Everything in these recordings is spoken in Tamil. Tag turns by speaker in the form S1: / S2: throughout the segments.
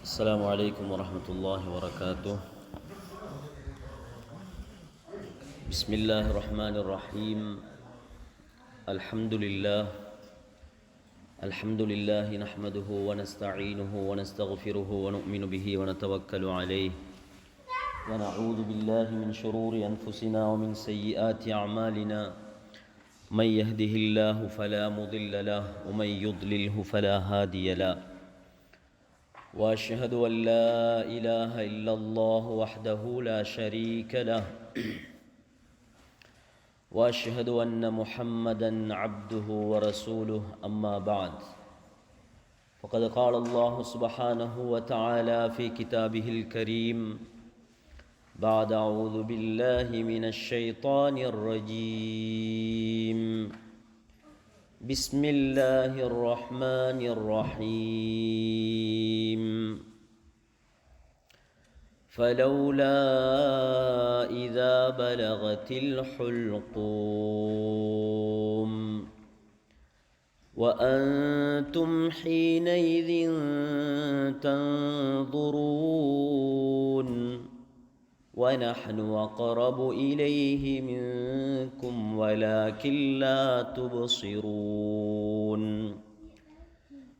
S1: السلام عليكم ورحمة الله وبركاته. بسم الله الرحمن الرحيم. الحمد لله نحمده ونستعينه ونستغفره ونؤمن به ونتوكل عليه ونعوذ بالله من شرور أنفسنا ومن سيئات أعمالنا. من يهده الله فلا مضل له ومن يضلله فلا هادي له. وأشهد أن لا إله إلا الله وحده لا شريك له وأشهد أن محمدًا عبده ورسوله. أما بعد، فقد قال الله سبحانه وتعالى في كتابه الكريم بعد أعوذ بالله من الشيطان الرجيم. بسم الله الرحمن الرحيم. فلولا إذا بلغت الحلقوم وأنتم حينئذ تنظرون ونحن أقرب إليه منكم ولكن لا تبصرون.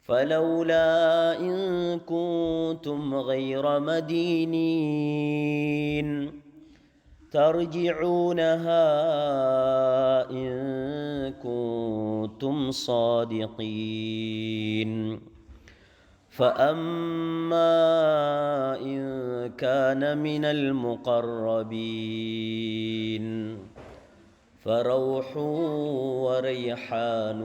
S1: فلولا إن كنتم غير مدينين ترجعونها إن كنتم صادقين. فأما إن كان من المقربين فروح وريحان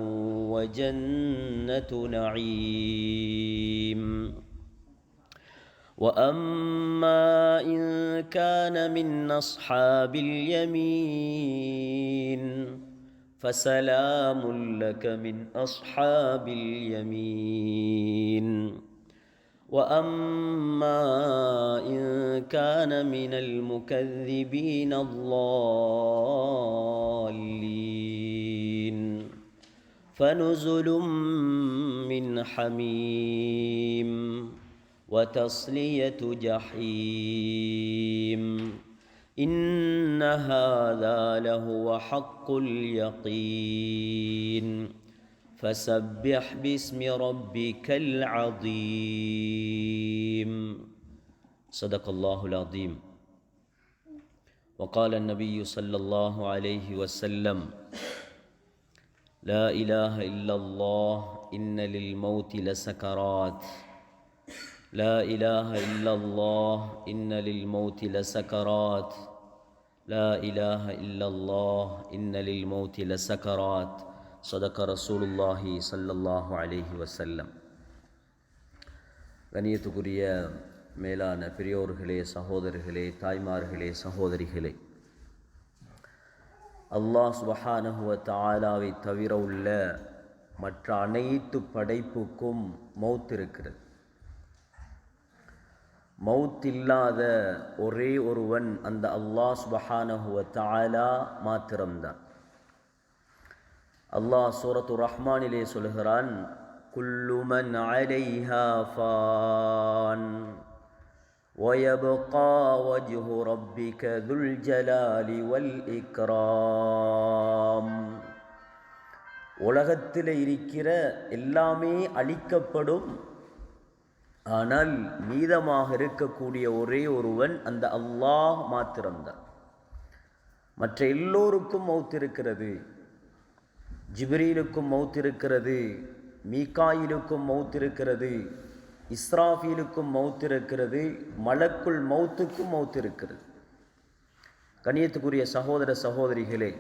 S1: وجنة نعيم. وأما إن كان من أصحاب اليمين فسلام لك من أصحاب اليمين. وأما إن كان من المكذبين الضالين فنزل من حميم وتصلية جحيم. إن هذا لهو حق اليقين. فسبح باسم ربك العظيم. صدق الله العظيم. وقال النبي صلى الله عليه وسلم: لا إله إلا الله إن للموت لسكرات. لا إله إلا الله إن للموت لسكرات. لا إله إلا الله إن للموت لسكرات. صدق رسول الله صلى الله عليه وسلم. கண்ணியத்துக்குரிய மேலான பெரியோர்களே, சகோதரர்களே, தாய்மார்களே, சகோதரிகளே, அல்லாஹ் சுப்ஹானஹு வ தஆலாவை தவிர உள்ள மற்ற அனைத்து படைப்புக்கும் மௌத் இருக்கிறது. மௌத் இல்லாத ஒரே ஒருவன் அந்த அல்லாஹ் சுப்ஹானஹு வ தஆலா மாத்திரம்தான். அல்லாஹ் சூரத்து ரஹ்மானிலே சொல்கிறான்: குல்லு மன் அலைஹா ஃபான் வயப்கா வஜ்ஹு ரப்பிக துல் ஜலாலி வல் இக்ராம். உலகத்தில் இருக்கிற எல்லாமே அழிக்கப்படும், ஆனால் மீதமாக இருக்கக்கூடிய ஒரே ஒருவன் அந்த அல்லாஹ் மாத்திரம்தான். மற்ற எல்லோருக்கும் மௌத் இருக்கிறது. ஜிப்ரீலுக்கும் மௌத் இருக்கிறது, மீகாயிலுக்கும் மௌத் இருக்கிறது, இஸ்ராஃபீலுக்கும் மௌத் இருக்கிறது, மலக்குல் மௌத்துக்கும் மௌத் இருக்கிறது. கண்ணியத்துக்குரிய சகோதர சகோதரிகளே,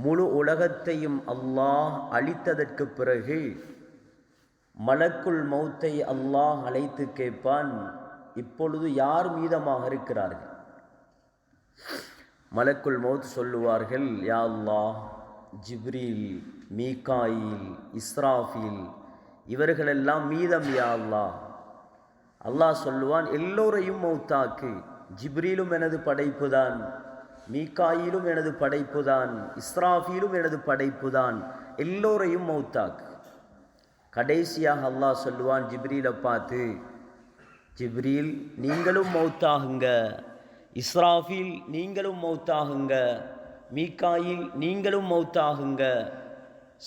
S1: முழு உலகத்தையும் அல்லாஹ் அழித்ததற்கு பிறகு மலக்குல் மௌத்தை அல்லாஹ் அழைத்து கேட்பான், இப்பொழுது யார் மீதமாக இருக்கிறார்கள்? மலக்குல் மௌத் சொல்லுவார்கள், யா அல்லாஹ், ஜிப்ரீல், மீகாயில், இஸ்ராஃபீல் இவர்களெல்லாம் மீதம் யா அல்லாஹ். அல்லாஹ் சொல்லுவான், எல்லோரையும் மௌத்தாக்கு. ஜிப்ரீலும் எனது படைப்புதான், மீகாயிலும் எனது படைப்புதான், இஸ்ராஃபீலும் எனது படைப்புதான், எல்லோரையும் மௌத்தாக்கு. கடைசியாக அல்லாஹ் சொல்லுவான் ஜிப்ரீலை பார்த்து, ஜிப்ரீல் நீங்களும் மௌத்தாகுங்க, இஸ்ராஃபீல் நீங்களும் மௌத்தாகுங்க, மீகாயில் நீங்களும் மௌத்தாகுங்க.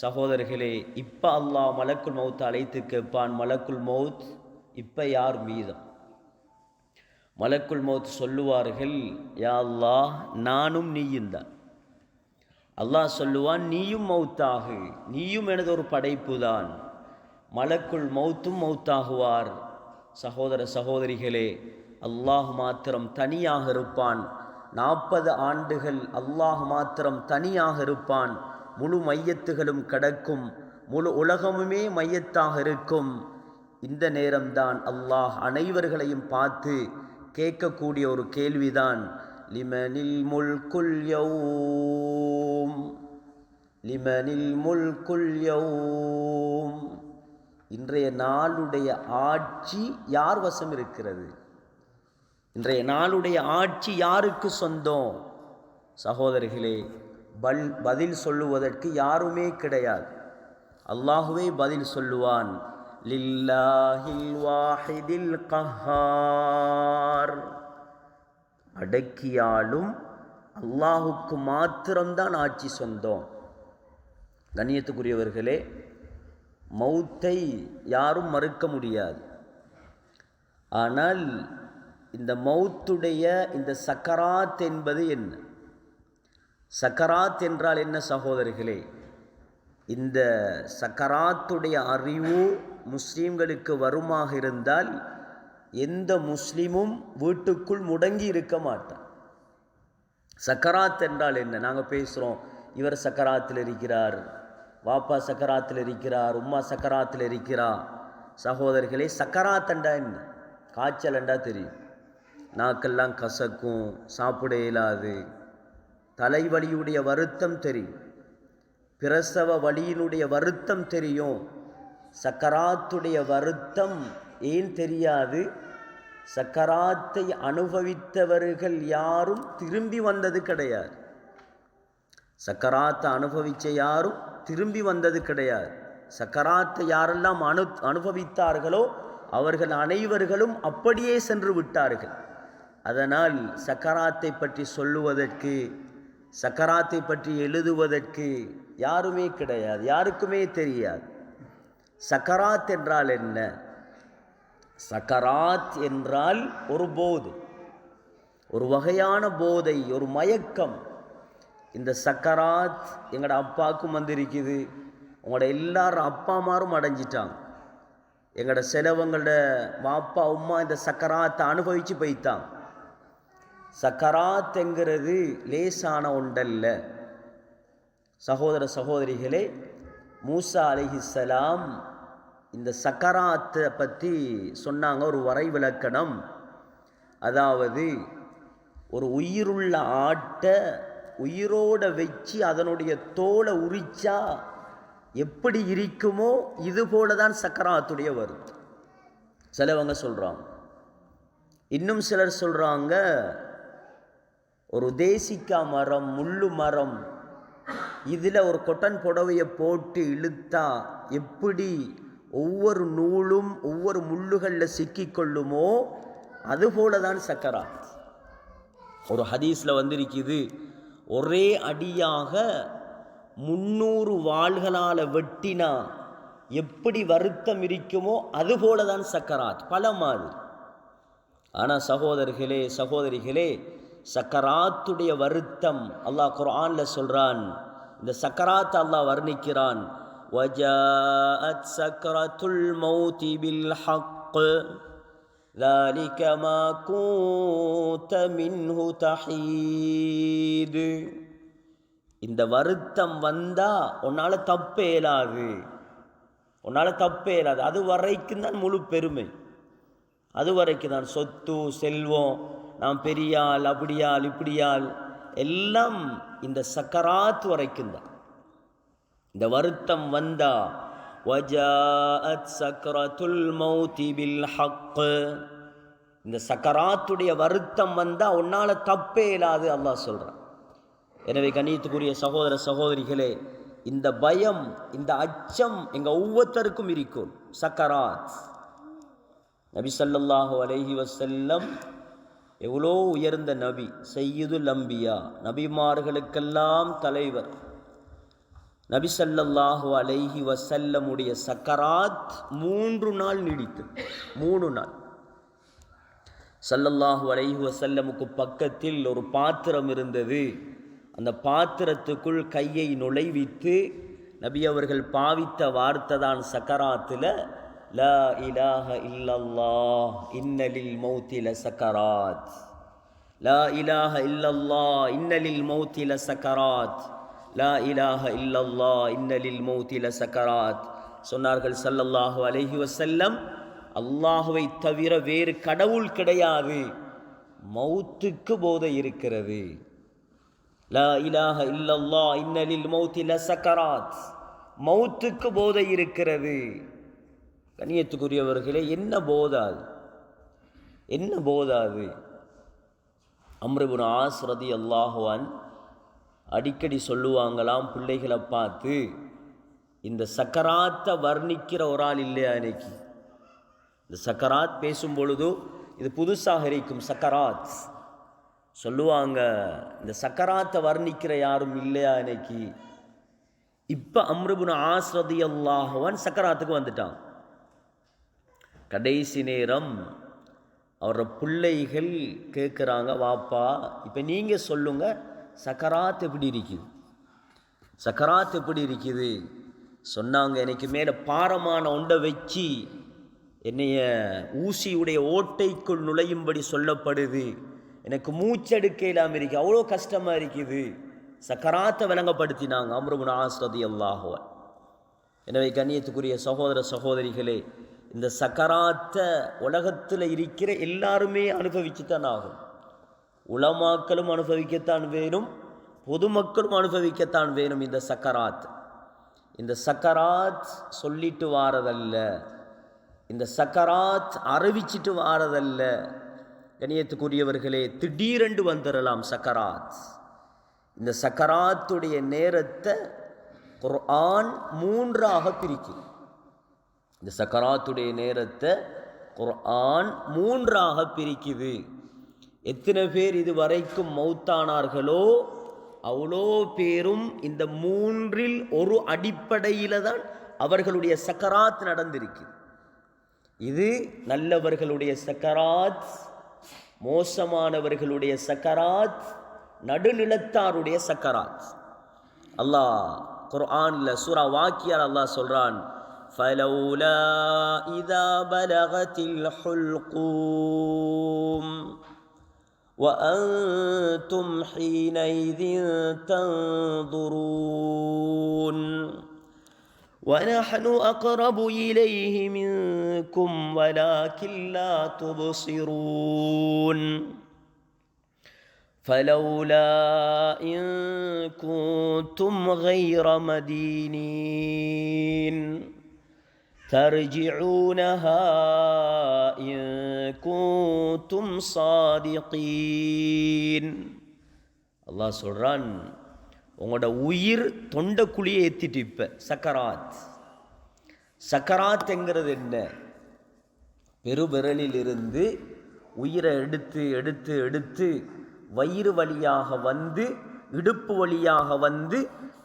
S1: சகோதரர்களே, இப்போ அல்லாஹ் மலக்குல் மௌத் அழைத்து கேட்பான், மலக்குல் மௌத் இப்போ யார் மீதம்? மலக்குல் மௌத் சொல்லுவார்கள், யா அல்லாஹ் நானும் நீயும் தான். அல்லாஹ் சொல்லுவான், நீயும் மௌத்தாகு, நீயும் எனது ஒரு படைப்பு தான். மலக்குல் மௌத்தும் மௌத்தாகுவார். சகோதர சகோதரிகளே, அல்லாஹ் மாத்திரம் தனியாக இருப்பான். 40 ஆண்டுகள் அல்லாஹ் மாத்திரம் தனியாக இருப்பான். முழு மையத்துகளும் கிடக்கும், முழு உலகமுமே மையத்தாக இருக்கும். இந்த நேரம்தான் அல்லாஹ் அனைவர்களையும் பார்த்து கேட்கக்கூடிய ஒரு கேள்விதான், லிமனில் முல்குல் யௌம், லிமனில் முல்குல் யௌம். இன்றைய நாளுடைய ஆட்சி யார் வசம் இருக்கிறது? இன்றைய நாளுடைய ஆட்சி யாருக்கு சொந்தம்? சகோதரிகளே, பதில் சொல்லுவதற்கு யாருமே கிடையாது. அல்லாஹுவே பதில் சொல்லுவான், லில்லாஹில் வாஹிதில் கஹார். அடக்கியாலும் அல்லாஹுக்கு மாத்திரம்தான் ஆட்சி சொந்தம். கண்ணியத்துக்குரியவர்களே, மௌத்தை யாரும் மறுக்க முடியாது. ஆனால் இந்த மௌத்துடைய இந்த சக்கராத் என்பது என்ன? சக்கராத் என்றால் என்ன சகோதரிகளே? இந்த சக்கராத்துடைய அறிவு முஸ்லீம்களுக்கு வருமாக இருந்தால் எந்த முஸ்லீமும் வீட்டுக்குள் முடங்கி இருக்க மாட்டான். சக்கராத் என்றால் என்ன? நாங்கள் பேசுகிறோம், இவர் சக்கராத்தில் இருக்கிறார், வாப்பா சக்கராத்தில் இருக்கிறார், உம்மா சக்கராத்தில் இருக்கிறா. சகோதரிகளே, சக்கராத் என்றா என்ன? காய்ச்சல் என்றா தெரியும், நாக்கெல்லாம் கசக்கும், சாப்பிட இயலாது, தலைவலியுடைய வருத்தம் தெரியும், பிரசவ வலியினுடைய வருத்தம் தெரியும். சக்கராத்துடைய வருத்தம் ஏன் தெரியாது? சக்கராத்தை அனுபவித்தவர்கள் யாரும் திரும்பி வந்தது கிடையாது. சக்கராத்தை அனுபவித்த யாரும் திரும்பி வந்தது கிடையாது. சக்கராத்தை யாரெல்லாம் அனுபவித்தார்களோ அவர்கள் அனைவர்களும் அப்படியே சென்று விட்டார்கள். அதனால் சக்கராத்தை பற்றி சொல்லுவதற்கு, சக்கராத்தை பற்றி எழுதுவதற்கு யாருமே கிடையாது, யாருக்குமே தெரியாது. சக்கராத் என்றால் என்ன? சக்கராத் என்றால் ஒரு போதை, ஒரு வகையான போதை, ஒரு மயக்கம். இந்த சக்கராத் எங்களோட அப்பாவுக்கும் வந்திருக்குது, உங்களோட எல்லாரும் அப்பாமாரும் அடைஞ்சிட்டாங்க. எங்களோட செலவங்களோட வாப்பா உம்மா இந்த சக்கராத்தை அனுபவித்து போய்த்தாங்க. சக்கராத் என்கிறது லேசான ஒன்றல்ல. சகோதர சகோதரிகளே, மூசா அலைஹிஸ்ஸலாம் இந்த சக்கராத்தை பற்றி சொன்னாங்க ஒரு வரை விளக்கணம். அதாவது ஒரு உயிருள்ள ஆட்டை உயிரோட வச்சு அதனுடைய தோலை உரிச்சா எப்படி இருக்குமோ இது போல தான் சக்கராத்துடைய வரும். சிலவங்க சொல்கிறாங்க. இன்னும் சிலர் சொல்கிறாங்க, ஒரு தேசிக்கா மரம், முள்ளு மரம், இதில் ஒரு கொட்டன் புடவையை போட்டு இழுத்தா எப்படி ஒவ்வொரு நூலும் ஒவ்வொரு முள்ளுகளில் சிக்கிக்கொள்ளுமோ அதுபோல தான் சக்கராத். ஒரு ஹதீஸில் வந்திருக்குது, ஒரே அடியாக 300 வாள்களால் வெட்டினா எப்படி வருத்தம் இருக்குமோ அதுபோல தான் சக்கராத், பல மாதிரி. ஆனால் சகோதரர்களே சகோதரிகளே, சக்கராத்துடைய வருத்தம் அல்லாஹ் குர்ஆனில் சொல்கிறான். இந்த சக்கராத் அல்லாஹ் வர்ணிக்கிறான், وَجَاءَتْ سَكْرَةُ الْمَوْتِ بِالْحَقِّ ذَلِكَ مَا كُنْتَ مِنْهُ تَحِيدُ. இந்த வருத்தம் வந்தா உன்னால் தப்பே இயலாது, உன்னால் தப்பே இயலாது. அது வரைக்கும் தான் முழு பெருமை, அது வரைக்கும் தான் சொத்து செல்வம், நாம் பெரியாள் அப்படியாள் இப்படியாள், எல்லாம் இந்த சக்கராத் வரைக்கும் தான். இந்த வருத்தம் வந்தா வஜாஅத் சக்ரத்துல் மௌதி பில் ஹக், இந்த சக்கராத்துடைய வருத்தம் வந்தா உன்னால் தப்பே இயலாது அல்லாஹ் சொல்கிறான். எனவே கண்ணியத்துக்குரிய சகோதர சகோதரிகளே, இந்த பயம், இந்த அச்சம் எங்கள் ஒவ்வொருத்தருக்கும் இருக்கும். சக்கராத், நபி ஸல்லல்லாஹு அலைஹி வஸல்லம் எவ்வளோ உயர்ந்த நபி, சய்யிதுல் அம்பியா, நபிமார்களுக்கெல்லாம் தலைவர். நபி ஸல்லல்லாஹு அலைஹி வஸல்லமுடைய சக்கராத் 3 நாள் நீடித்து. 3 நாள். ஸல்லல்லாஹு அலைஹி வஸல்லமுக்கு பக்கத்தில் ஒரு பாத்திரம் இருந்தது. அந்த பாத்திரத்துக்குள் கையை நுழைவித்து நபி அவர்கள் பாவித்த வார்த்தை தான் சக்கராத்தில், லா இலாஹ இல்லல்லாஹ் இன்னலில் மௌத்தி லசக்கராத். லா இலாஹ இல்லல்லாஹ் இன்னலில் மௌத்தி லசக்கராத். லா இலாஹ இல்லல்லாஹ் இன்னலில் மௌத்தி லசக்கராத். சொன்னார்கள் ஸல்லல்லாஹு அலைஹி வஸல்லம், அல்லாஹுவை தவிர வேறு கடவுள் கிடையாது, மௌத்துக்கு போதை இருக்கிறது. லா இலாஹ இல்லல்லாஹ் இன்னலில் மௌத்தி லசக்கராத், மௌத்துக்கு போதை இருக்கிறது. கண்ணியத்துக்குரியவர்களே, என்ன போதாது? என்ன போதாது? அம்ர் இப்னு ஆஸ் ரலியல்லாஹு அன்ஹு அடிக்கடி சொல்லுவாங்களாம் பிள்ளைகளை பார்த்து, இந்த சக்கராத்தை வர்ணிக்கிற ஒரு ஆள் இல்லையா இன்னைக்கு? இந்த சக்கராத் பேசும் பொழுது இது புதுசாக இருக்கும். சக்கராத் சொல்லுவாங்க, இந்த சக்கராத்தை வர்ணிக்கிற யாரும் இல்லையா இன்னைக்கு? இப்போ அம்ர் இப்னு ஆஸ் ரலியல்லாஹு அன்ஹு சக்கராத்துக்கு வந்துட்டான். கடைசி நேரம் அவரோட பிள்ளைகள் கேட்குறாங்க, வாப்பா இப்போ நீங்கள் சொல்லுங்கள், சக்கராத் எப்படி இருக்குது? சக்கராத் எப்படி இருக்குது? சொன்னாங்க, எனக்கு மேலே பாரமான ஒன்றை வச்சு என்னைய ஊசியுடைய ஓட்டைக்குள் நுழையும்படி சொல்லப்படுது, எனக்கு மூச்செடுக்க இல்லாமல் இருக்குது, அவ்வளோ கஷ்டமாக இருக்குது. சக்கராத்தை விளங்கப்படுத்தினாங்க அம்ர் இப்னு ஆஸ் ரலியல்லாஹு அன்ஹு. எனவே கண்ணியத்துக்குரிய சகோதர சகோதரிகளே, இந்த சக்கராத்தை உலகத்தில் இருக்கிற எல்லாருமே அனுபவிச்சுத்தான் ஆகும். உலமாக்களும் அனுபவிக்கத்தான் வேணும், பொதுமக்களும் அனுபவிக்கத்தான் வேணும். இந்த சக்கராத், இந்த சக்கராத் சொல்லிட்டு வாரதல்ல, இந்த சக்கராத் அறிவிச்சிட்டு வாரதல்ல. கண்ணியத்துக்குரியவர்களே, திடீரென்று வந்துடலாம் சக்கராத். இந்த சக்கராத்துடைய நேரத்தை குர்ஆன் 3ஆக பிரிக்கும். இந்த சக்கராத்துடைய நேரத்தை குர்ஆன் 3ஆக பிரிக்குது. எத்தனை பேர் இது வரைக்கும் மௌத்தானார்களோ அவ்வளோ பேரும் இந்த 3இல் ஒரு அடிப்படையில் தான் அவர்களுடைய சக்கராத் நடந்திருக்கு. இது நல்லவர்களுடைய சக்கராத், மோசமானவர்களுடைய சக்கராத், நடுநிலத்தாருடைய சக்கராத். அல்லாஹ் குர்ஆன்ல சூரா வாக்கியால் அல்லாஹ் சொல்றான், فلولا إذا بلغت الحلقوم وأنتم حينئذ تنظرون ونحن أقرب إليه منكم ولكن لا تبصرون فلولا إن كنتم غير مدينين ترجعونها إن كنتم صادقين. அல்லாஹ் சொல்றான், உங்களோட உயிர் தொண்டைக்குழியை ஏற்றிட்டு இப்ப சக்கராத். சக்கராத் என்கிறது என்ன? பெருவிரலில் இருந்து உயிரை எடுத்து எடுத்து எடுத்து வயிறு வழியாக வந்து இடுப்பு வழியாக வந்து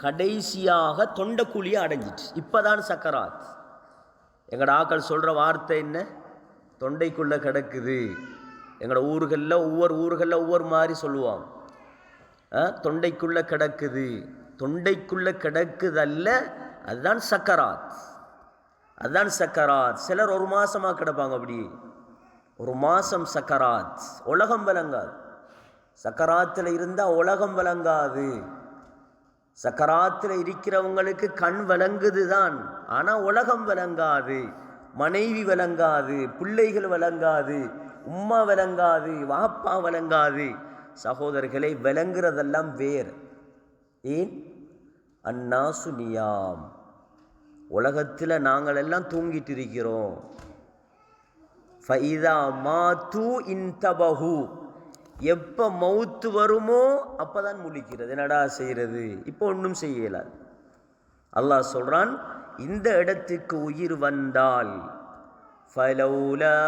S1: கடைசியாக தொண்டைக்குழியை அடைஞ்சிட்டு இப்பதான் சக்கராத். எங்களோட ஆக்கள் சொல்கிற வார்த்தை என்ன? தொண்டைக்குள்ளே கிடக்குது. எங்களோட ஊர்களில் ஒவ்வொரு மாதிரி சொல்லுவாங்க. தொண்டைக்குள்ளே கிடக்குது, தொண்டைக்குள்ளே கிடக்குதல்ல, அதுதான் சக்கராத். அதுதான் சக்கராத். சிலர் 1 மாதமாக கிடப்பாங்க, அப்படி 1 மாதம் சக்கராத். உலகம் விளங்காது. சக்கராத்தில் இருந்தால் உலகம் விளங்காது. சக்கராத்தில் இருக்கிறவங்களுக்கு கண் விளங்குது தான், ஆனால் உலகம் விளங்காது. மனைவி விளங்காது, பிள்ளைகள் விளங்காது, உம்மா விளங்காது, வாப்பா விளங்காது. சகோதரர்களை, விளங்குறதெல்லாம் வேறு. ஏன்? அன்னாசு நியாம், உலகத்தில் நாங்கள் எல்லாம் தூங்கிட்டு இருக்கிறோம். ஃபைதா மாத்து இன்தபஹு, எப்போ மௌத்து வருமோ அப்போதான் முழிக்கிறது. என்னடா செய்கிறது? இப்போ ஒன்றும் செய்யலாது. அல்லாஹ் சொல்கிறான், இந்த இடத்துக்கு உயிர் வந்தால் فلولا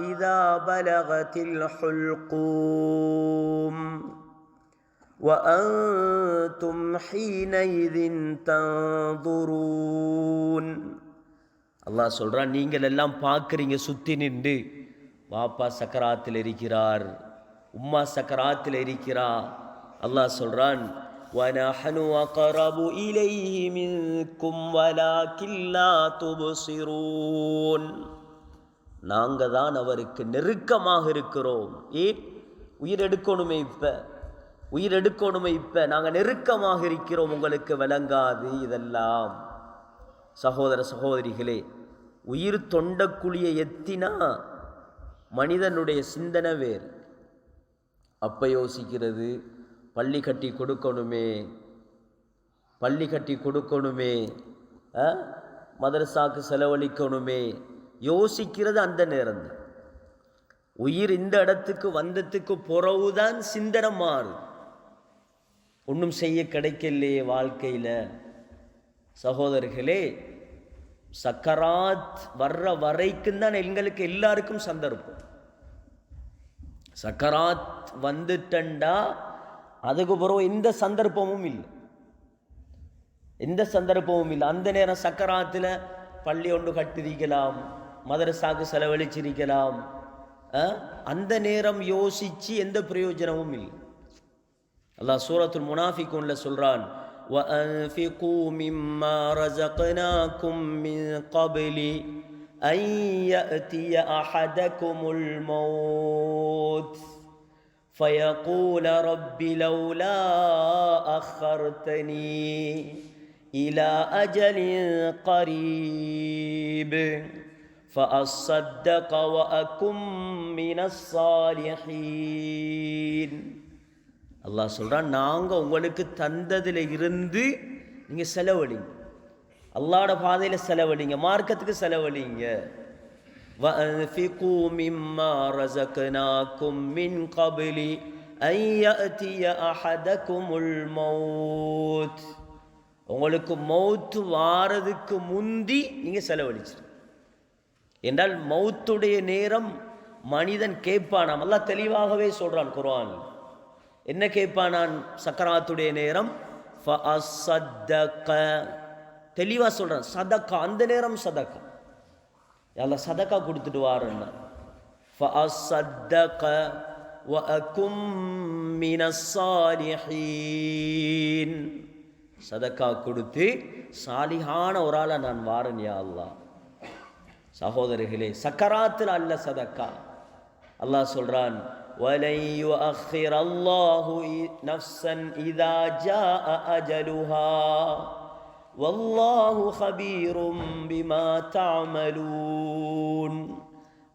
S1: إذا بلغت الحلقوم وأنتم حينئذ تنظرون. அல்லாஹ் சொல்றான், நீங்கள் எல்லாம் பார்க்குறீங்க சுத்தி நின்று, வாப்பா சக்கராத்தில் இருக்கிறார், உம்மா சக்கராத்தில் இருக்கிறா. அல்லாஹ் சொல்றான், وَنَحْنُ أَقْرَبُ إِلَيْهِ مِنْكُمْ وَلَكِنْ لَا تُبْصِرُونَ. நாங்கள் தான் அவருக்கு நெருக்கமாக இருக்கிறோம். உயிர் எடுக்கணுமே இப்ப நாங்கள் நெருக்கமாக இருக்கிறோம், உங்களுக்கு விளங்காது இதெல்லாம். சகோதர சகோதரிகளே, உயிர் தொண்டக்குழிய எத்தினா மனிதனுடைய சிந்தனை வேறு. அப்போ யோசிக்கிறது, பள்ளி கட்டி கொடுக்கணுமே, மதரசாக்கு செலவழிக்கணுமே, யோசிக்கிறது அந்த நேரம் தான். உயிர் இந்த இடத்துக்கு வந்ததுக்கு பிறகுதான் சிந்தனை மாறு. ஒன்றும் செய்ய கிடைக்கலையே வாழ்க்கையில். சகோதரர்களே, சக்கராத் வர்ற வரைக்கும் தான் எங்களுக்கு எல்லாருக்கும் சந்தர்ப்பம். சக்கராத் வந்துட்டண்டா அதுக்கு பிறகு எந்த சந்தர்ப்பமும் இல்லை. அந்த நேரம் சக்கராத்தில் பள்ளி ஒன்று கட்டிருக்கலாம், மதரசாக்கு செலவழிச்சிருக்கலாம். அந்த நேரம் யோசிச்சு எந்த பிரயோஜனமும் இல்லை. அல்லாஹ் சூரத்துல் முனாஃபிகூன்ல சொல்றான், وَأَنْفِقُوا مِمَّا رَزَقْنَاكُمْ مِنْ قَبْلِ أَنْ يَأْتِيَ أَحَدَكُمُ الْمَوْتُ فَيَقُولَ رَبِّ لَوْلَا أَخَّرْتَنِي إِلَى أَجَلٍ قَرِيبٍ فَأَصَّدَّقَ وَأَكُنْ مِنَ الصَّالِحِينَ. அல்லாஹ் சொல்றான், நாங்கள் உங்களுக்கு தந்ததில் இருந்து நீங்கள் செலவழிங்க, அல்லாஹ்வுடைய பாதையில் செலவழிங்க, மார்க்கத்துக்கு செலவழிங்க. وَأَنْفِقُوا مِمَّا رَزَقْنَاكُمْ مِنْ قَبْلِ أَنْ يَأْتِيَ أَحَدَكُمُ الْمَوْتُ. உங்களுக்கு மௌத்து வாரதுக்கு முந்தி நீங்கள் செலவழிச்சிரு என்றால் மௌத்துடைய நேரம் மனிதன் கேட்பானாம். அல்லாஹ் தெளிவாகவே சொல்றான் குர்ஆன். என்ன கேட்பானான்? சக்கராத்துடைய நேரம். தெளிவா சொல்றான், சதக்கா. அந்த நேரம் சதக்கா, அல்லாஹ் சதக்கா கொடுத்துட்டு வாரன்னா. சதக்கா கொடுத்து சாலிஹான ஒரு ஆளை நான் வாரன் யா அல்லாஹ். சகோதரர்களே, சக்கராத்தில் அல்ல சதக்கா. அல்லாஹ் சொல்றான், وَلَنْ يُؤَخِّرَ اللَّهُ نَفْسًا إِذَا جَاءَ أَجَلُهَا وَاللَّهُ خَبِيرٌ بِمَا تَعْمَلُونَ.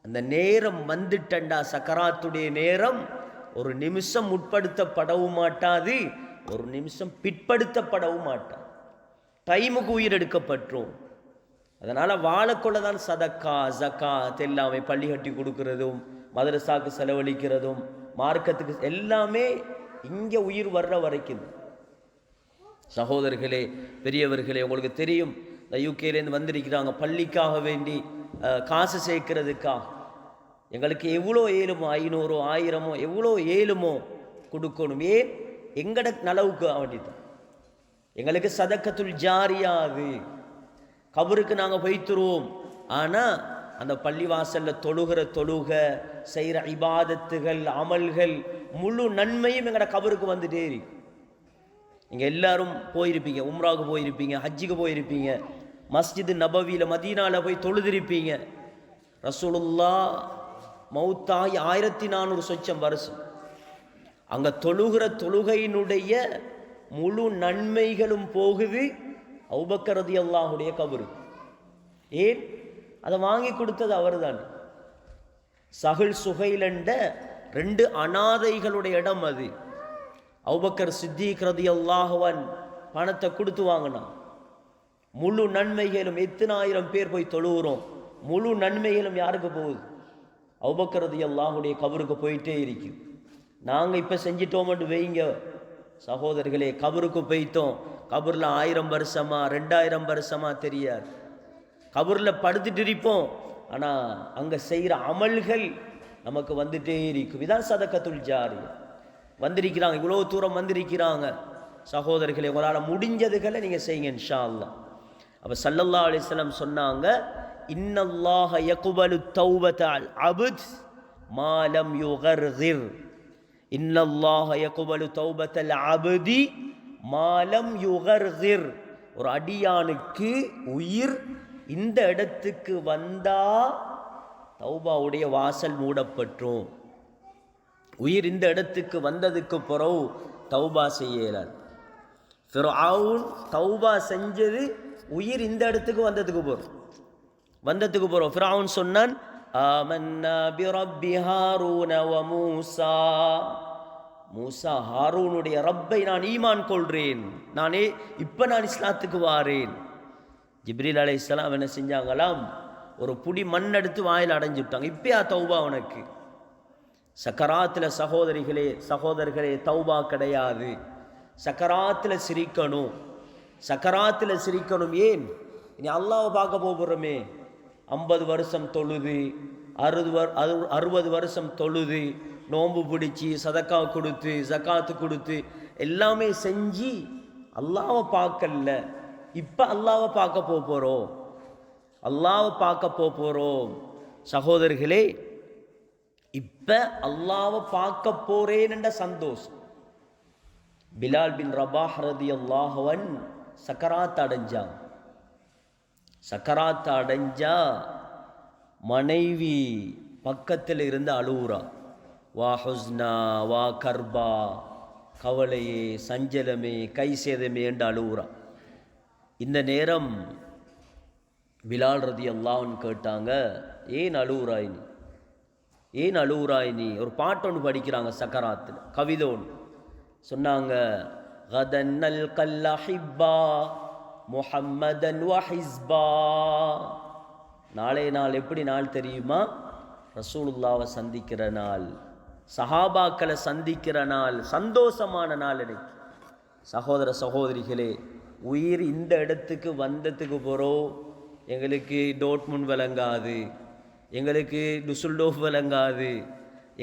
S1: அந்த நேரம் வந்துட்டண்டா, சக்கராத்துடைய நேரம் ஒரு நிமிஷம் முற்படுத்தப்படவும் மாட்டாது, ஒரு நிமிஷம் பிற்படுத்தப்படவும் மாட்டாது. டைமுக்கு உயிர் எடுக்கப்பட்டுரும். அதனால் வாழக்கொள்ளதான் சதக்கா ஜக்காத் எல்லாமே, பள்ளி கட்டி கொடுக்கறதும், மதரசாக்கு செலவழிக்கிறதும், மார்க்கத்துக்கு எல்லாமே இங்கே உயிர் வர்ற வரைக்கும். சகோதரர்களே, பெரியவர்களே, உங்களுக்கு தெரியும், இந்த யூகேலேருந்து வந்திருக்கிறாங்க பள்ளிக்காக வேண்டி காசு சேர்க்கிறதுக்காக. எங்களுக்கு எவ்வளோ ஏழுமோ, 500 1000 எவ்வளோ ஏழுமோ கொடுக்கணும். ஏன்? எங்கட நலவுக்கு வேண்டிதான். எங்களுக்கு சதக்கத்துல் ஜாரியாது, கபருக்கு நாங்கள் போய்த்துருவோம். ஆனால் அந்த பள்ளிவாசலில் தொழுக செய்கிற இபாதத்துகள் அமல்கள் முழு நன்மையும் எங்களோட கபருக்கு வந்துட்டே இருக்கு. நீங்கள் எல்லாரும் போயிருப்பீங்க, உம்ராவுக்கு போயிருப்பீங்க, ஹஜ்ஜுக்கு போயிருப்பீங்க, மஸ்ஜிது நபவியில் மதீனாவில் போய் தொழுதிருப்பீங்க. ரசூலுல்லாஹ் மௌத்தாகி 1400 சொச்சம் வருஷம். அங்கே தொழுகிற தொழுகையினுடைய முழு நன்மைகளும் போகுது அபூபக்கர் ரலியல்லாஹுடைய கபருக்கு. ஏன்? அதை வாங்கி கொடுத்தது அவர் தான். சஹல் சுஹைலண்ட 2 அனாதைகளுடைய இடம் அது. அபூபக்கர் சித்திக் ரலியல்லாஹு அன்ஹு பணத்தை கொடுத்து வாங்கினான். முழு நன்மைகளும், எத்தனை ஆயிரம் பேர் போய் தொழுகிறோம், முழு நன்மைகளும் யாருக்கு போகுது? அபூபக்கர் ரலியல்லாஹுடைய கபருக்கு போயிட்டே இருக்கு. நாங்கள் இப்போ செஞ்சிட்டோம்னு வைங்க சகோதரர்களே, கபருக்கு போய்த்தோம், கபூரில் 1000 வருஷமா 2000 வருஷமா தெரியாது. கபூரில் படுத்துட்டு இருப்போம், ஆனால் அங்கே செய்கிற அமல்கள் நமக்கு வந்துட்டே இருக்கும். இதான் சதக்கத்துல் ஜாரியா. வந்திருக்கிறாங்க, இவ்வளோ தூரம் வந்திருக்கிறாங்க சகோதரர்களே, உங்களால் முடிஞ்சதுகளை நீங்கள் செய்யுங்க இன்ஷா அல்லாஹ். அப்போ ஸல்லல்லாஹு அலைஹி வஸல்லம் சொன்னாங்க, இன்னல்லாஹ யக்பலு தௌபத்தல் அப்த் மா லம் யுகர்கிர். இன்னல்லாஹ யக்பலு தௌபத்தல் அப்தி மா லம் யுகர்கிர். ஒரு அடியானுக்கு உயிர் இந்த இடத்துக்கு வந்தா தௌபாவுடைய வாசல் மூடப்பட்டுரும். உயிர் இந்த இடத்துக்கு வந்ததுக்கு பிறகு தௌபா செய்யலாது. ஃபிர்அவுன் தௌபா செஞ்சது உயிர் இந்த இடத்துக்கு வந்ததுக்கு போகிறோம். ஃபிர்அவுன் சொன்னான், ஆமன்னா பிரப்பி ஹாரூன வ மூசா. மூசா ஹாரூனுடைய ரப்பை நான் ஈமான் கொள்றேன், நான் இஸ்லாத்துக்கு வாரேன். ஜிப்ரீல் அலைஹிஸ்ஸலாம் என்ன செஞ்சாங்களாம், ஒரு புடி மண் எடுத்து வாயில் அடைஞ்சுட்டாங்க. இப்பயா தௌபா உனக்கு? சக்கராத்தில் சகோதரர்களே தௌபா கிடையாது. சக்கராத்தில் சிரிக்கணும். ஏன்? இனி அல்லாஹ்வை பார்க்க போகிறோமே. 50 வருஷம் தொழுது, 60 வருஷம் தொழுது, நோன்பு பிடிச்சி, சதக்கா கொடுத்து, ஜக்காத்து கொடுத்து, எல்லாமே செஞ்சு அல்லாஹ்வை பார்க்கல. இப்போ அல்லாஹ்வை பார்க்க போகிறோம் சகோதரர்களே. இப்போ அல்லாஹ்வை பார்க்க போறேன் சந்தோஷம். பிலால் பின் ரபாஹ் ரலியல்லாஹு அன்ஹு சக்கராத் அடைஞ்சா மனைவி பக்கத்தில் இருந்து அழுவுறா. வா ஹுஸ்னா வா கர்பா, கவலையே, சஞ்சலமே, கை சேதமே என்று அழுவுறா. இந்த நேரம் பிலால் ரலியல்லாஹு அன்ஹு கேட்டாங்க, ஏன் அழுவுறாய் நீ? ஒரு பாட்டு ஒன்று படிக்கிறாங்க சக்கராத்தில், கவிதை ஒன்று சொன்னாங்க. கதன்னல் கல்லஹிப்பா முஹம்மதன் வஹிஸ்பா. நாளைய நாள் எப்படி நாள் தெரியுமா? ரசூலுல்லாவை சந்திக்கிற நாள், சஹாபாக்களை சந்திக்கிற நாள், சந்தோஷமான நாள். எனக்கு சகோதரிகளே, உயிர் இந்த இடத்துக்கு வந்ததுக்கு போகிறோம். எங்களுக்கு டோட்முண்ட் விளங்காது, எங்களுக்கு டுசுல்டோஃப் விளங்காது,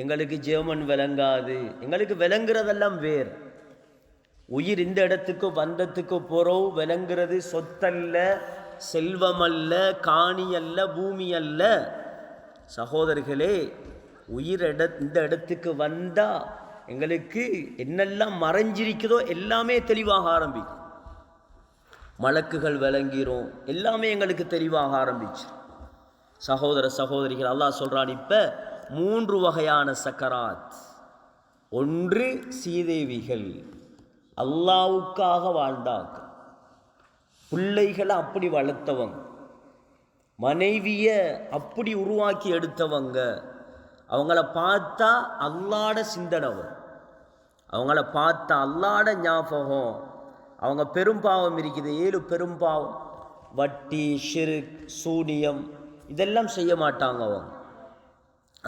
S1: எங்களுக்கு ஜெர்மன் விளங்காது, எங்களுக்கு விளங்குறதெல்லாம் வேறு. உயிர் இந்த இடத்துக்கு வந்ததுக்கு போகிறோம். விளங்குறது சொத்தல்ல, செல்வமல்ல, காணி அல்ல, பூமி அல்ல. சகோதரர்களே, உயிர் இந்த இடத்துக்கு வந்தால் எங்களுக்கு என்னெல்லாம் மறைஞ்சிருக்குதோ எல்லாமே தெளிவாக ஆரம்பிக்கும். மலக்குகள் விளங்கிறோம், எல்லாமே எங்களுக்கு தெளிவாக ஆரம்பிச்சு. சகோதரிகள், அல்லாஹ் சொல்கிறான், இப்போ 3 வகையான சக்கராத். ஒன்று சீதேவிகள், அல்லாவுக்காக வாழ்ந்தாங்க, பிள்ளைகளை அப்படி வளர்த்தவங்க, மனைவியை அப்படி உருவாக்கி எடுத்தவங்க. அவங்கள பார்த்தா அல்லாட சிந்தனை, அவங்கள பார்த்தா அல்லாட ஞாபகம். அவங்க பெரும்பாவம் இருக்குது, 7 பெரும்பாவம். வட்டி, ஷிர்க், சூனியம் இதெல்லாம் செய்ய மாட்டாங்க. அவங்க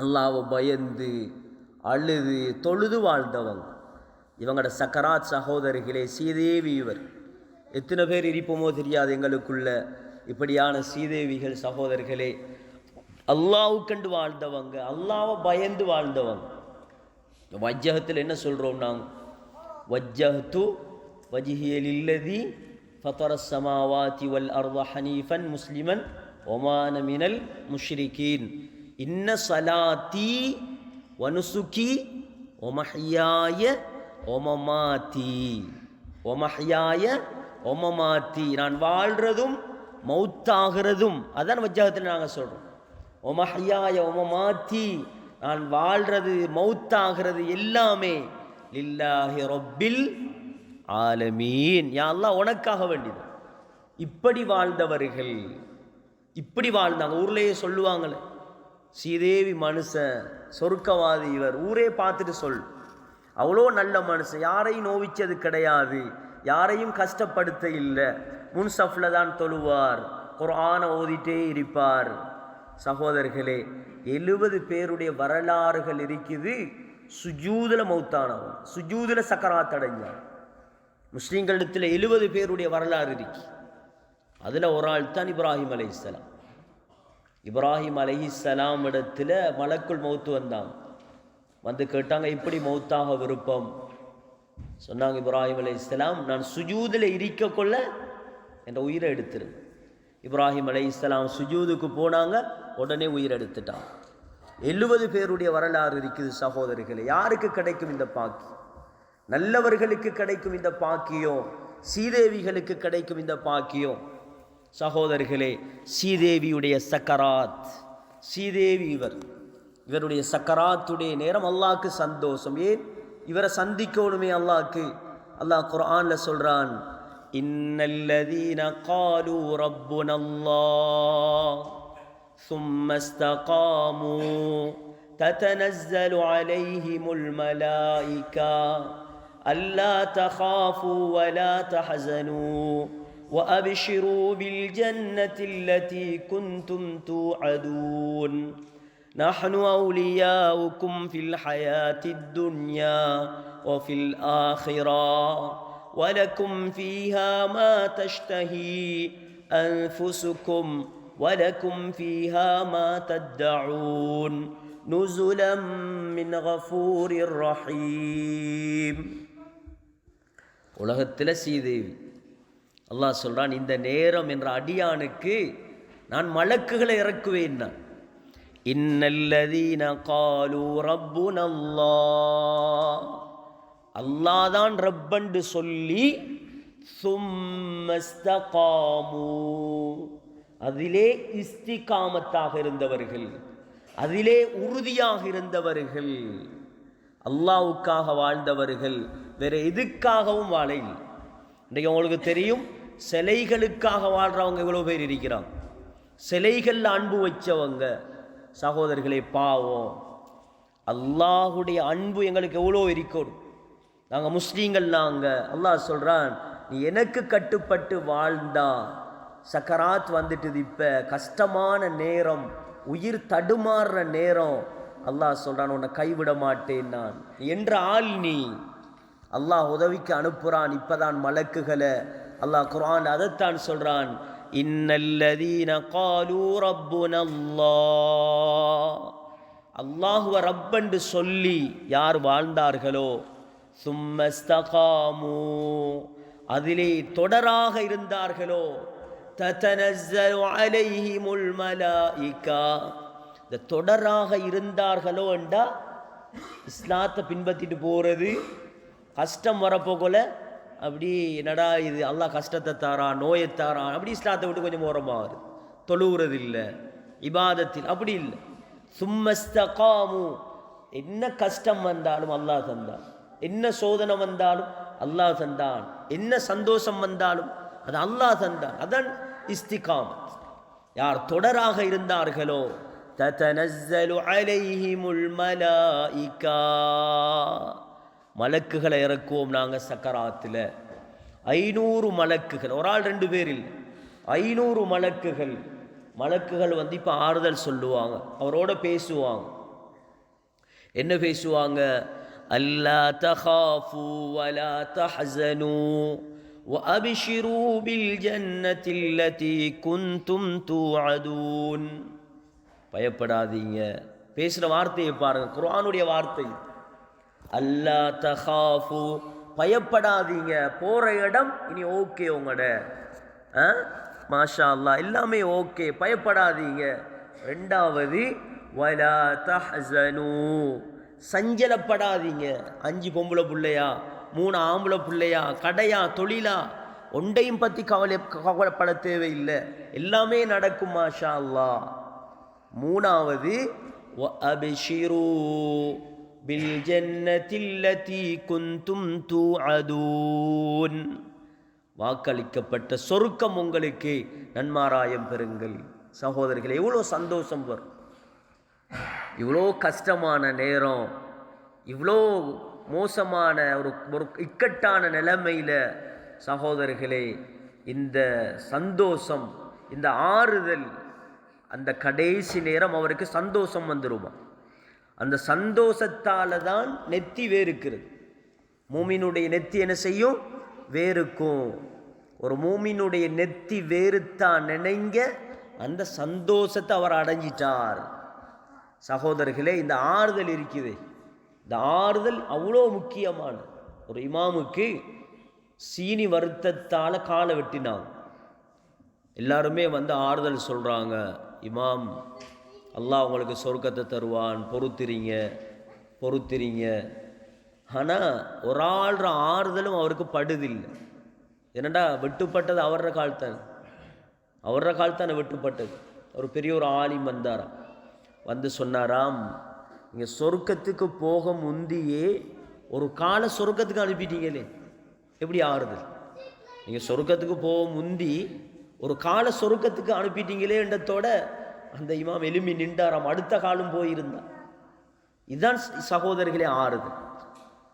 S1: அல்லாஹ்வை பயந்து அழுது தொழுது வாழ்ந்தவங்க. இவங்களோட சக்கராத் சகோதரிகளே, சீதேவி. இவர் எத்தனை பேர் இருப்போமோ தெரியாது எங்களுக்குள்ள. இப்படியான சீதேவிகள் சகோதரர்களே, அல்லாஹ்வுக்கண்டு வாழ்ந்தவங்க, அல்லாஹ்வை பயந்து வாழ்ந்தவங்க. வஜ்ஜகத்தில் என்ன சொல்கிறோம் நாங்கள்? வஜ்ஜஹ்து வஜ்ஹிய லில்லதி ஃபதரஸ் ஸமாவாதி வல் அர்த ஹனீஃபன் முஸ்லிமன் வமா அன மினல் முஷ்ரிகீன். இன்ன ஸலாத்தி வ நுசுகி வ மஹ்யாய வ மமாத்தி. நான் வாழ்கிறதும் மௌத்தாகிறதும் அதான் வஜ்ஜகத்தில் நாங்கள் சொல்கிறோம். வ மஹ்யாய வ மமாத்தி, நான் வாழ்கிறது மௌத்தாகிறது எல்லாமே லில்லாஹி ரப்பில் ஆலமீன், யா அல்லாஹ் உனக்காக வேண்டியது. இப்படி வாழ்ந்தவர்கள், இப்படி வாழ்ந்தாங்க. ஊர்லேயே சொல்லுவாங்களே, சீதேவி மனுஷன், சொர்க்கவாதி இவர், ஊரே பார்த்துட்டு சொல். அவ்வளோ நல்ல மனுஷன், யாரையும் நோவிச்சது கிடையாது, யாரையும் கஷ்டப்படுத்த இல்லை. முன்சஃப்ல தான் தொழுவார், குர்ஆனை ஓதிட்டே இருப்பார். சகோதரர்களே, 70 பேருடைய வரலாறுகள் இருக்குது. சுஜூதில் மௌத்தானவன், சுஜூதில் சக்கராத் அடைஞ்சான். முஸ்லீம்களிடத்தில் 70 பேருடைய வரலாறு இருக்கு. அதில் ஒரு ஆள் தான் இப்ராஹிம் அலைஹிஸ்ஸலாம். இப்ராஹிம் அலைஹிஸ்ஸலாம் இடத்துல மலக்குல் மௌத்து வந்தாங்க. வந்து கேட்டாங்க, இப்படி மௌத்தாக விருப்பம்? சொன்னாங்க இப்ராஹிம் அலைஹிஸ்ஸலாம், நான் சுஜூதில் இருக்க கொள்ள என்ற உயிரை எடுத்துரு. இப்ராஹிம் அலைஹிஸ்ஸலாம் சுஜூதுக்கு போனாங்க, உடனே உயிரை எடுத்துட்டாங்க. 70 பேருடைய வரலாறு இருக்குது சகோதரிகளே. யாருக்கு கிடைக்கும் இந்த பாக்கி? நல்லவர்களுக்கு கிடைக்கும் இந்த பாக்கியம், சீதேவிகளுக்கு கிடைக்கும் இந்த பாக்கியம். சகோதரிகளே, சீதேவியுடைய சக்கராத், சீதேவி இவருடைய சக்கராத்துடைய நேரம் அல்லாஹ்க்கு சந்தோஷம். ஏன்? இவரை சந்திக்கணுமே அல்லாஹ்க்கு. அல்லாஹ் குர்ஆன்ல சொல்றான், இன்னல்லதீன காலூ ரப்புனல்லாஹ் ثم استقاموا تتنزل عليهم الملائكة ألا تخافوا ولا تحزنوا وأبشروا بالجنة التي كنتم توعدون نحن أولياؤكم في الحياة الدنيا وفي الآخرة ولكم فيها ما تشتهي أنفسكم وَلَكُمْ فِيهَا مَا تَدَّعُونَ نُزُلًا مِّنْ غَفُورٍ رَّحِيمٍ. உலகத்தில் சீதேவி அல்லாஹ் சொல்றான், இந்த நேரம் என்ற அடியானுக்கு நான் மலக்குகளை இறக்குவேன். நான் இன்னல்லதீன காலூ ரப்புனல்லாஹ், அல்லாஹ் தான் ரப்பண்டு சொல்லி சும்மஸ்தகாமூ, அதிலே இஸ்திகாமத்தாக இருந்தவர்கள், அதிலே உறுதியாக இருந்தவர்கள், அல்லாஹ்வுக்காக வாழ்ந்தவர்கள், வேற எதுக்காகவும் வாழையில். இன்றைக்கு உங்களுக்கு தெரியும், சிலைகளுக்காக வாழ்றவங்க எவ்வளோ பேர் இருக்கிறாங்க. சிலைகளில் அன்பு வச்சவங்க சகோதரர்களே பாவம். அல்லாஹுடைய அன்பு எங்களுக்கு எவ்வளோ இருக்கணும். நாங்கள் முஸ்லீம்கள், நாங்கள் அல்லாஹ் சொல்கிறான், நீ எனக்கு கட்டுப்பட்டு வாழ்ந்தா, சக்கராத் வந்துட்டுது, இப்போ கஷ்டமான நேரம், உயிர் தடுமாறுற நேரம், அல்லாஹ் சொல்கிறான், உன்னை கைவிட மாட்டேன் நான் என்ற ஆள் நீ. அல்லாஹ் உதவிக்கு அனுப்புகிறான் இப்போதான் மலக்குகளை. அல்லாஹ் குர்ஆன் அதைத்தான் சொல்கிறான், இன்னல்லதீன காலூ ரப்புனல்லாஹ், அல்லாஹுவ ரப்பென்று சொல்லி யார் வாழ்ந்தார்களோ, சும்மஸ்தகாமூ, அதிலே தொடராக இருந்தார்களோ, ததனஸ்ஸலு அலைஹிமுல் மலாயிகா, இந்த தொடராக இருந்தார்களோ என்றா இஸ்லாத்தை பின்பற்றிட்டு போகிறது, கஷ்டம் வரப்போகல அப்படி என்னடா இது அல்லாஹ் கஷ்டத்தை தாரான், நோயை தாரான், அப்படி இஸ்லாத்தை விட்டு கொஞ்சம் ஓரமாகுது. தொழுகிறது இல்லை, இபாதத்தில் அப்படி இல்லை. சும்மஸ்தகாமு, என்ன கஷ்டம் வந்தாலும் அல்லாஹ் தந்தான், என்ன சோதனை வந்தாலும் அல்லாஹ் தந்தான், என்ன சந்தோஷம் வந்தாலும் அது அல்லாஹ் தந்தான். அதான் இஸ்திகாமத். யார் தொடராக இருந்தார்களோ, ததனஸ்ஸலு அலைஹிமுல் மலாயிகா, மலக்குகளை இறக்குவோம் நாங்கள் சக்கராத்தில். 500 மலக்குகள், ஒரு ஆள் 2 பேர் இல்லை, 500 மலக்குகள். மலக்குகள் வந்து இப்போ ஆறுதல் சொல்லுவாங்க, அவரோட பேசுவாங்க. என்ன பேசுவாங்க? அல்லா தகாஃபு வலா தஹ்ஸனு وَأَبْشِرُوا بِالْجَنَّةِ الَّتِي كُنْتُمْ تُوعَدُونَ. பயப்படாதீங்க. பேசுகிற வார்த்தையை பாருங்க, குர்ஆனுடைய வார்த்தை. அல்லா தகாஃபு, பயப்படாதீங்க. போகிற இடம் இனி ஓகே, உங்களோட மாஷா அல்லாஹ் எல்லாமே ஓகே, பயப்படாதீங்க. 2வது வலா தஹ்ஸனு, சஞ்சலப்படாதீங்க. 5 பொம்பளை பிள்ளையா, 3 ஆம்பளை பிள்ளையா, கடையா, தொழிலா, ஒன்றையும் பற்றி கவலைப்பட தேவையில்லை, எல்லாமே நடக்கும் மாஷா அல்லாஹ். 3வது வஅப்ஷிரு பில் ஜன்னத்தில்லதி குன்தும் துஅதூன், வாக்களிக்கப்பட்ட சொர்க்கம் உங்களுக்கு நன்மாராயம் பெறுங்கள். சகோதரர்களே, எவ்வளோ சந்தோஷம் வரும். இவ்வளோ கஷ்டமான நேரம், இவ்வளோ மோசமான ஒரு இக்கட்டான நிலைமையில் சகோதரர்களே, இந்த சந்தோஷம், இந்த ஆறுதல், அந்த கடைசி நேரம் அவருக்கு சந்தோஷம் வந்துருமா. அந்த சந்தோஷத்தால் தான் நெத்தி வேறுக்கிறது. மூமினுடைய நெத்தி என்ன செய்யும்? வேறுக்கும். ஒரு மூமினுடைய நெத்தி வேறுத்தான் நினைங்க, அந்த சந்தோஷத்தை அவர் அடைஞ்சிட்டார். சகோதரர்களே, இந்த ஆறுதல் இருக்குது, இந்த ஆறுதல் அவ்வளோ முக்கியமான. ஒரு இமாமுக்கு சீனி வருத்தத்தால் காலை வெட்டினாங்க. எல்லாருமே வந்து ஆறுதல் சொல்கிறாங்க, இமாம் அல்லாஹ் உங்களுக்கு சொர்க்கத்தை தருவான், பொறுத்திரிங்க பொறுத்திரிங்க. ஆனால் ஒரு ஆள்ற ஆறுதலும் அவருக்கு படுதில்லை. என்னடா வெட்டுப்பட்டது அவர கால் தானே வெட்டுப்பட்டது. ஒரு பெரிய ஒரு ஆலிம் வந்தாராம், வந்து சொன்னாராம், நீங்கள் சொர்க்கத்துக்கு போக முந்தியே ஒரு காலை சொர்க்கத்துக்கு அனுப்பிட்டீங்களே, எப்படி ஆறுதல்? நீங்கள் சொர்க்கத்துக்கு போக முந்தி ஒரு காலை சொர்க்கத்துக்கு அனுப்பிட்டீங்களே என்றதோட அந்த இமாம் எலும்பி நின்றாராம், அடுத்த காலம் போயிருந்தான். இதுதான் சகோதரர்களே ஆறுதல்,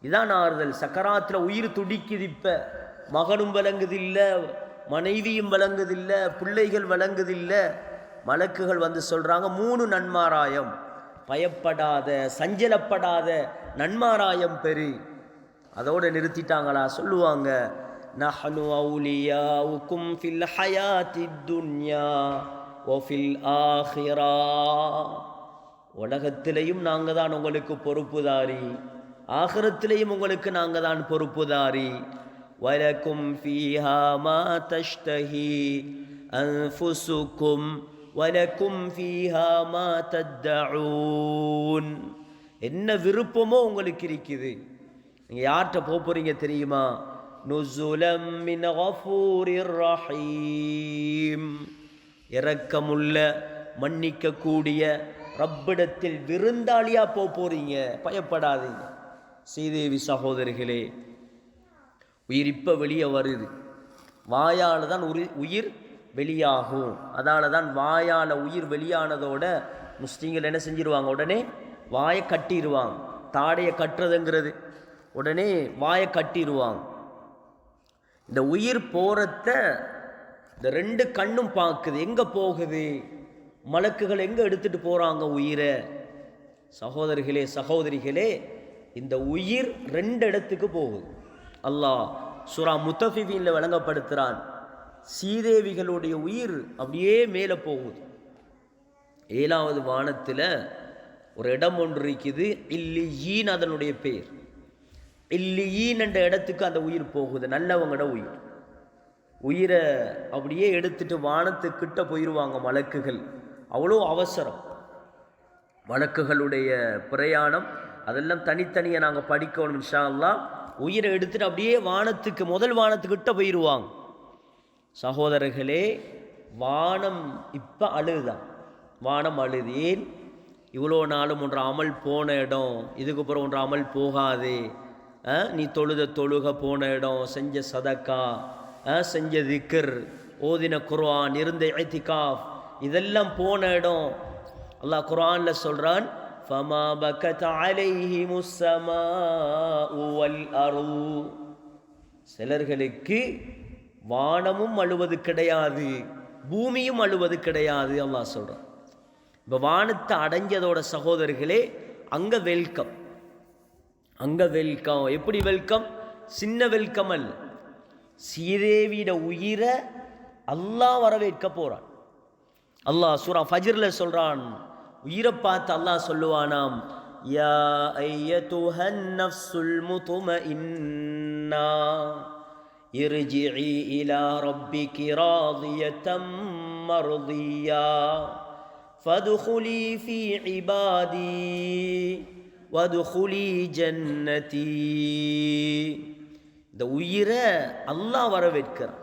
S1: இதான் ஆறுதல். சக்கராத்தில் உயிர் துடிக்குது. இப்போ மகனும் விளங்குதில்லை, மனைவியும் விளங்குதில்லை, பிள்ளைகள் விளங்குதில்லை. மலக்குகள் வந்து சொல்கிறாங்க, 3 நன்மாராயம், பயப்படாத சஞ்சலப்படாத நன்மாராயம் பெரு. அதோடு நிறுத்திட்டாங்களா? சொல்லுவாங்க, நஹ்னு அவுலியாவுக்கும் ஃபில் ஹயாத்தித் துன்யா வ ஃபில் ஆஹிரா. உலகத்திலையும் நாங்கள் தான் உங்களுக்கு பொறுப்புதாரி, ஆகிரத்திலையும் உங்களுக்கு நாங்கள் தான் பொறுப்புதாரி. வலக்கும் ஃபீஹா மா தஷ்தஹி அன்ஃபுசுக்கும் வலக்கும் ஃபீஹா மா தத்தஊன். என்ன விருப்பமோ உங்களுக்கு இருக்குது. நீங்கள் யார்கிட்ட போகிறீங்க தெரியுமா? நுஸுலம் மின் கஃபூரிர் ரஹீம். இரக்கமுள்ள மன்னிக்கக்கூடிய ரப்பிடத்தில் விருந்தாளியா போறீங்க, பயப்படாதீங்க. ஸ்ரீதேவி சகோதரிகளே, உயிர் இப்போ வெளியே வருது, வாயால் தான் உயிர் வெளியாகும். அதால தான் வாயால் உயிர் வெளியானதோட முஸ்லீம்கள் என்ன செஞ்சிருவாங்க, உடனே வாயை கட்டிடுவாங்க. தாடையை கட்டுறதுங்கிறது உடனே வாயை கட்டிடுவாங்க. இந்த உயிர் போறத இந்த 2 கண்ணும் பார்க்குது. எங்கே போகுது? மலக்குகள் எங்கே எடுத்துட்டு போகிறாங்க உயிரை? சகோதரிகளே சகோதரிகளே, இந்த உயிர் 2 இடத்துக்கு போகுது. அல்லாஹ் சூரா முத்தஃபிஃபீனில் வழங்கப்படுத்துகிறான், சீதேவிகளுடைய உயிர் அப்படியே மேலே போகுது. 7வது வானத்தில் ஒரு இடம் ஒன்று இருக்குது, இல்லியீன் அதனுடைய பேர். இல்லியீன் என்ற இடத்துக்கு அந்த உயிர் போகுது. நல்லவங்களோட உயிரை அப்படியே எடுத்துட்டு வானத்துக்கிட்ட போயிடுவாங்க மலக்குகள். அவ்வளோ அவசரம் மலக்குகளுடைய பிரயாணம். அதெல்லாம் தனித்தனியை நாங்கள் படிக்கணும் இன்ஷா அல்லாஹ். உயிரை எடுத்துட்டு அப்படியே வானத்துக்கு, முதல் வானத்துக்கிட்ட போயிடுவாங்க. சகோதரர்களே, வானம் இப்போ அழுதுதான். வானம் அழுது. ஏன்? இவ்வளோ நாளும் ஒன்று அமல் போன இடம், இதுக்கப்புறம் ஒன்று அமல் போகாது. நீ தொழுக போன இடம், செஞ்ச சதக்கா, செஞ்ச திக்ர், ஓதின குர்ஆன், இருந்த இத்திகாஃப், இதெல்லாம் போன இடம். அல்லாஹ் குர்ஆன்ல சொல்றான், ஃபமா பகத் அலைஹிமுஸ் ஸமாஉ வல் அர்து. சிலர்களுக்கு வானமும் அழுவது கிடையாது, பூமியும் அழுவது கிடையாது. அல்லாஹ் சொல்றான். இப்போ வானத்தை அடைஞ்சதோட சகோதரர்களே, அங்கே வெல்கம், அங்கே வெல்கம். எப்படி வெல்கம்? சின்ன வெல்கம் அல்ல. சீதேவியோட உயிரை அல்லாஹ் வரவேற்க போறான். அல்லாஹ் சூரா ஃபஜ்ர்ல சொல்றான், உயிரை பார்த்து அல்லாஹ் சொல்லுவானாம், யா அய்யதுஹன் நஃப்ஸுல் முத்மஇன்னா இர்ஜிஇ இலா ரப்பிகி ராதியதம் மர்தியா ஃபதுகுலி ஃபீ இபாதி வதுகுலி ஜன்னதி. இந்த உயிரை அல்லாஹ் வரவேற்கிறான்.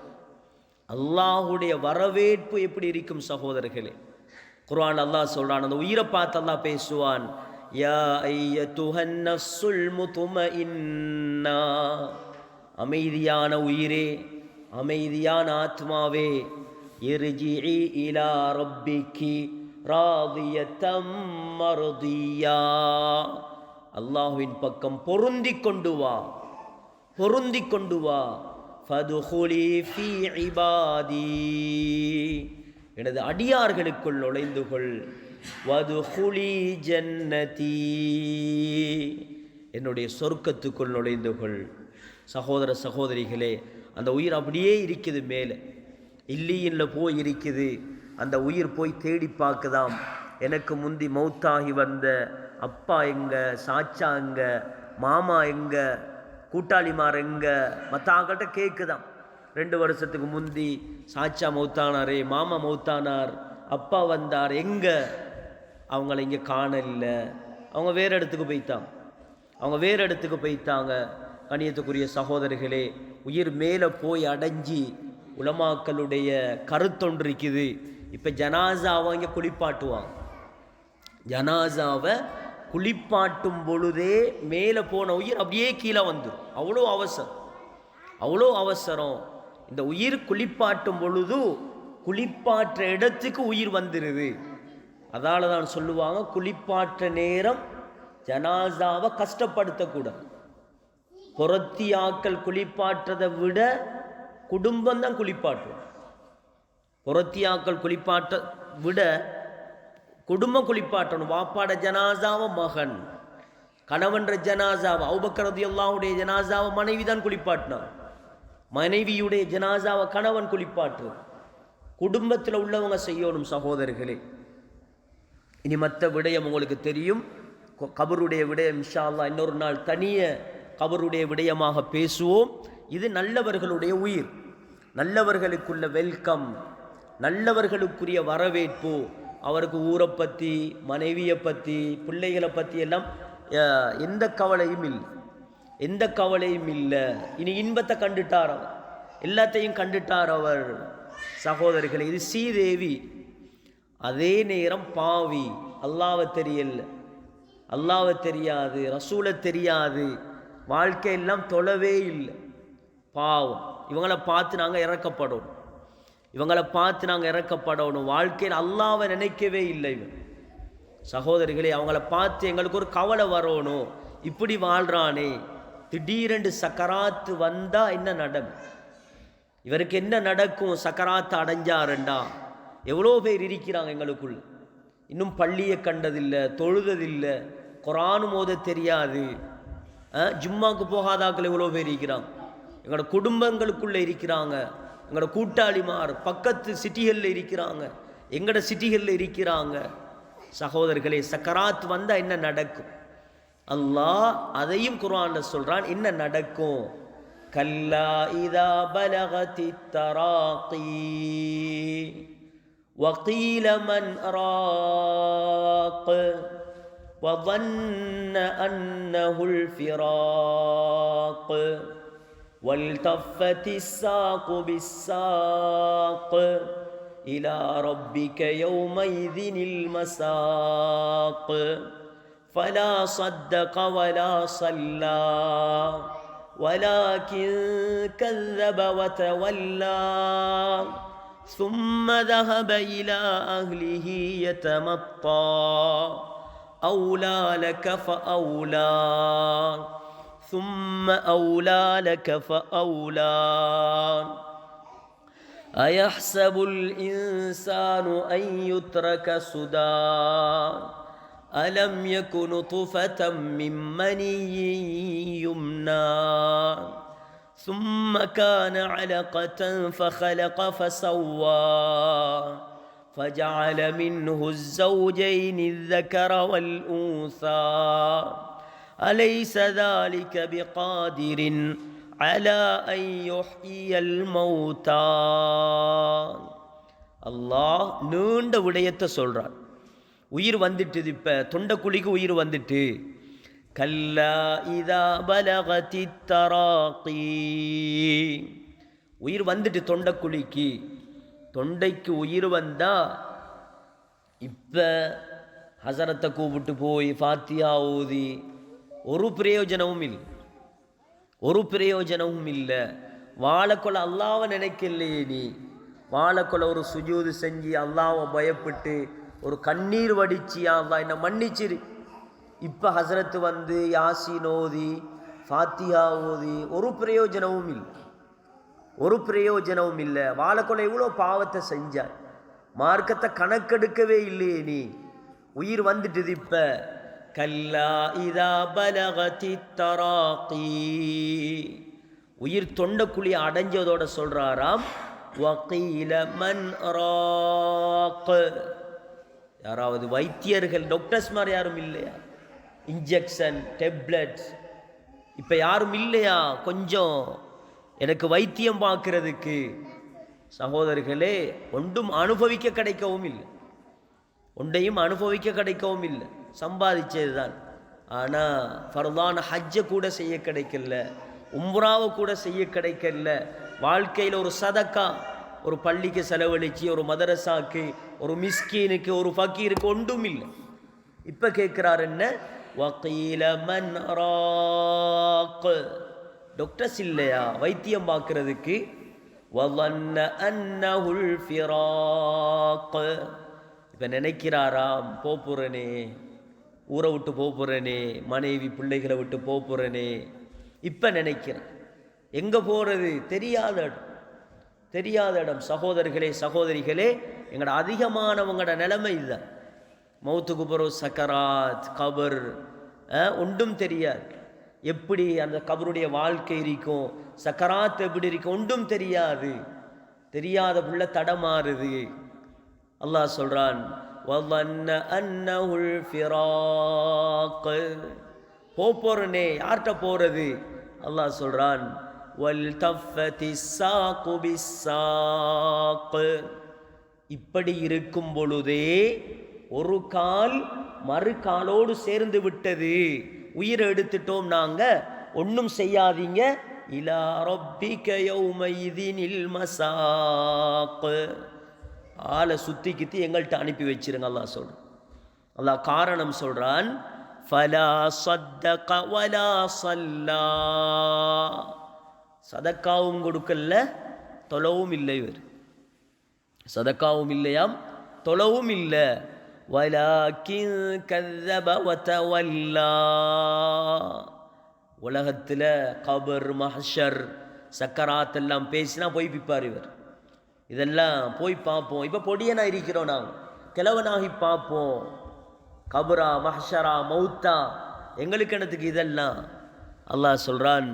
S1: அல்லாஹுடைய வரவேற்பு எப்படி இருக்கும் சகோதரர்களே? குர்ஆன் அல்லாஹ் சொல்றான், அந்த உயிரை பார்த்து அல்லாஹ் பேசுவான், யா அய்யதுஹன் நஃப்ஸுல் முத்மஇன்னா. அமைதியான உயிரே, அமைதியான ஆத்மாவே, இர்ஜிஇ இலா ரப்பிகி ராதியதம் மர்தியா. அல்லாஹ்வின் பக்கம் பொருந்தி கொண்டு வா, பொருந்தி கொண்டு வா. ஃபதுகுலி ஃபீ இபாதி, எனது அடியார்களுக்குள் நுழைந்து கொள். வதுகுலி ஜன்னதி, என்னுடைய சொர்க்கத்துக்குள் நுழைந்து கொள். சகோதர சகோதரிகளே, அந்த உயிர் அப்படியே இருக்குது மேலே, இல்லியின்ல போய் இருக்குது. அந்த உயிர் போய் தேடி பார்க்குதாம், எனக்கு முந்தி மௌத்தாகி வந்த அப்பா எங்க, சாச்சா எங்க, மாமா எங்க, கூட்டாளிமார் எங்க, மற்ற கேட்குதாம். 2 வருஷத்துக்கு முந்தி சாச்சா மௌத்தானாரே, மாமா மௌத்தானார், அப்பா வந்தார், எங்க? அவங்கள இங்கே காணல, அவங்க வேறு இடத்துக்கு போய்த்தாங்க. கணியத்துக்குரிய சகோதரர்களே, உயிர் மேலே போய் அடைஞ்சி உலமாக்களுடைய கருத்தொன்று இருக்குது. இப்போ ஜனாசாவை இங்கே குளிப்பாட்டுவாங்க. ஜனாசாவை குளிப்பாட்டும் பொழுதே மேலே போன உயிர் அப்படியே கீழே வந்துடும். அவ்வளோ அவசரம். இந்த உயிர் குளிப்பாட்டும் பொழுது குளிப்பாற்ற இடத்துக்கு உயிர் வந்துடுது. அதால தான் சொல்லுவாங்க, குளிப்பாற்ற நேரம் ஜனாசாவை கஷ்டப்படுத்தக்கூடாது. புறத்தியாக்கள் குளிப்பாற்றதை விட குடும்பம் தான் குளிப்பாட்டும். புறத்தியாக்கள் குளிப்பாட்ட விட குடும்பம் குளிப்பாட்டணும். வாப்பாட ஜனாசாவை மகன், கணவன்ற ஜனாசாவை, அபூபக்கர் ரலியல்லாஹுடைய ஜனாசாவை மனைவி தான் குளிப்பாட்டினார். மனைவியுடைய ஜனாசாவை கணவன் குளிப்பாட்டு. குடும்பத்தில் உள்ளவங்க செய்யணும் சகோதரர்களே. இனி மற்ற விடயம் உங்களுக்கு தெரியும், கபருடைய விடயம் இன்ஷா அல்லாஹ் இன்னொரு நாள் தனிய கபருடைய விடயமாக பேசுவோம். இது நல்லவர்களுடைய உயிர், நல்லவர்களுக்குள்ள வெல்கம், நல்லவர்களுக்குரிய வரவேற்பு. அவருக்கு ஊரை பற்றி, மனைவியை பற்றி, பிள்ளைகளை பற்றி எல்லாம் எந்த கவலையும் இல்லை. இனி இன்பத்தை கண்டுட்டார் அவர், எல்லாத்தையும் கண்டுட்டார் அவர். சகோதரர்களே, இது ஸ்ரீதேவி. அதே நேரம் பாவி, அல்லாஹ்வை தெரியாது, ரசூலை தெரியாது, வாழ்க்கையெல்லாம் தொழவே இல்லை, பாவம். இவங்களை பார்த்து நாங்கள் இறக்கப்படணும். வாழ்க்கையில் அல்லாஹ்வை நினைக்கவே இல்லை இவன். சகோதரிகளே, அவங்கள பார்த்து எங்களுக்கு ஒரு கவலை வரணும். இப்படி வாழ்றானே, திடீரென்று சக்கராத்து வந்தா என்ன நடக்கும்? இவருக்கு என்ன நடக்கும்? சக்கராத்து அடைஞ்சாருண்டா எவ்வளோ பேர் இருக்கிறாங்க எங்களுக்குள்ள, இன்னும் பள்ளியை கண்டதில்லை, தொழுததில்லை, குர்ஆன் ஓத தெரியாது, ஜும்மாக்கு போகாதாக்கள் எவ்வளோ பேர் இருக்கிறாங்க. எங்களோட குடும்பங்களுக்குள்ளே இருக்கிறாங்க, எங்களோட கூட்டாளிமார் பக்கத்து சிட்டிகளில் இருக்கிறாங்க, எங்களோட சிட்டிகளில் இருக்கிறாங்க. சகோதரர்களே, சக்கராத் வந்தால் என்ன நடக்கும்? அல்லாஹ் அதையும் குர்ஆன்ல சொல்றான், என்ன நடக்கும்? கல்லா இதா பலகதி தராகி வகீல மன் ராக் وظن أنه الفراق والتفت الساق بالساق إلى ربك يومئذ المساق فلا صدق ولا صلى ولكن كذب وتولى ثم ذهب إلى أهله يتمطى أولى لك فأولى ثم أولى لك فأولى أيحسب الإنسان أن يترك سدى ألم يكن نطفة من مني يمنى ثم كان علقة فخلق فسوى فجعل منه الزوجين الذكر والأنثى أليس ذلك بقادر على أن يحيي الموتى. அல்லாஹ் நீண்ட விடயத்தை சொல்றான். உயிர் வந்துட்டு, இப்ப தொண்டக்குழிக்கு உயிர் வந்துட்டு. கல்லா இதா பலகதி தராகி, உயிர் வந்துட்டு தொண்டக்குழிக்கு. தொண்டைக்கு உயிர் வந்தா இப்ப ஹசரத்தை கூப்பிட்டு போய் ஃபாத்தியா ஓதி ஒரு பிரயோஜனமும் இல்லை. வாழக்கொள்ள அல்லாஹ்வை நினைக்கலையே நீ. வாழக்கொள்ள ஒரு சுஜூது செஞ்சு அல்லாஹ்வை பயப்பட்டு ஒரு கண்ணீர் வடிச்சியா, அல்லாஹ் என்ன மன்னிச்சிரு. இப்போ ஹசரத்து வந்து யாசீன் ஓதி ஃபாத்தியா ஓதி ஒரு பிரயோஜனமும் இல்லை. வாழக்கொள்ள இவ்வளோ பாவத்தை செஞ்சார், மார்க்கத்தை கணக்கெடுக்கவே இல்லையே நீ. உயிர் வந்துட்டுது இப்ப. கல்லா இதா பலகதி தராகி, உயிர் தொண்டக்குழி அடைஞ்சதோட சொல்றாராம், வகீல மன் ராக். யாராவது வைத்தியர்கள் டாக்டர்ஸ் மாதிரி யாரும் இல்லையா? இன்ஜெக்ஷன் டேப்லெட்ஸ் இப்போ யாரும் இல்லையா? கொஞ்சம் எனக்கு வைத்தியம் பார்க்கறதுக்கு. சகோதரர்களே, ஒன்றும் அனுபவிக்க கிடைக்கவும் இல்லை, ஒன்றையும் அனுபவிக்க கிடைக்கவும் இல்லை, சம்பாதிச்சது தான். ஆனால் ஃபர்தான ஹஜ்ஜை கூட செய்ய கிடைக்கல, உம்ராவை கூட செய்ய கிடைக்கல. வாழ்க்கையில் ஒரு சதக்கா, ஒரு பள்ளிக்கு செலவழிச்சு, ஒரு மதரசாக்கு, ஒரு மிஸ்கீனுக்கு, ஒரு ஃபக்கீருக்கு ஒன்றும் இல்லை. இப்போ கேட்குறாரு என்ன? வகீல மன் ராக். டாக்டர்ஸ் இல்லையா வைத்தியம் பார்க்கறதுக்கு? வظن أنه الفراق. இப்போ நினைக்கிறாராம், போப்புறனே, ஊரை விட்டு போப்புறனே, மனைவி பிள்ளைகளை விட்டு போப்புறனே. இப்போ நினைக்கிறேன் எங்கே போகிறது? தெரியாத இடம், தெரியாத இடம். சகோதரர்களே சகோதரிகளே, எங்களோட அதிகமானவங்களோட நிலைமை இதுதான். மௌத்துக்கு பிறகு சக்கராத், கபர், ஒன்றும் தெரியாது. எப்படி அந்த கபருடைய வாழ்க்கை இருக்கும், சக்கராத் எப்படி இருக்கும், ஒன்றும் தெரியாது. தெரியாத புள்ள தடமாறுது. அல்லாஹ் சொல்றான், வظن أنه الفراق. போறனே, யார்கிட்ட போறது? அல்லாஹ் சொல்றான், وَالْتَفَّتِ السَّاقُ بِالسَّاقِ. இப்படி இருக்கும் பொழுதே ஒரு கால் மறு காலோடு சேர்ந்து விட்டது. உயிரை எடுத்துட்டோம் நாங்க, ஒன்றும் செய்யாதீங்க. இலா ரப்பிக யௌமைதினில் மசாக். ஆளை சுத்தி கித்தி எங்கள்கிட்ட அனுப்பி வச்சிருங்க அல்லாஹ் சொல்றான். அல்லாஹ் காரணம் சொல்றான், ஃபலா ஸத்தக வலா ஸல்லா. சதக்காவும் கொடுக்கல, தொலவும் இல்லை. இவர் சதக்காவும் இல்லையாம், தொலவும் இல்லை. வலாக்கின் கذب வதவல்லா. உலகத்தில் கபர், மஹ்ஷர், சக்கராத் எல்லாம் பேசினா போய் பிப்பார் இவர். இதெல்லாம் போய் பார்ப்போம். இப்போ பொடியனா இருக்கிறோம், நாங்கள் கிழவனாகி பார்ப்போம். கபரா, மஹ்ஷரா, மௌத்தா, எங்களுக்கு என்னத்துக்கு இதெல்லாம்? அல்லாஹ் சொல்றான்,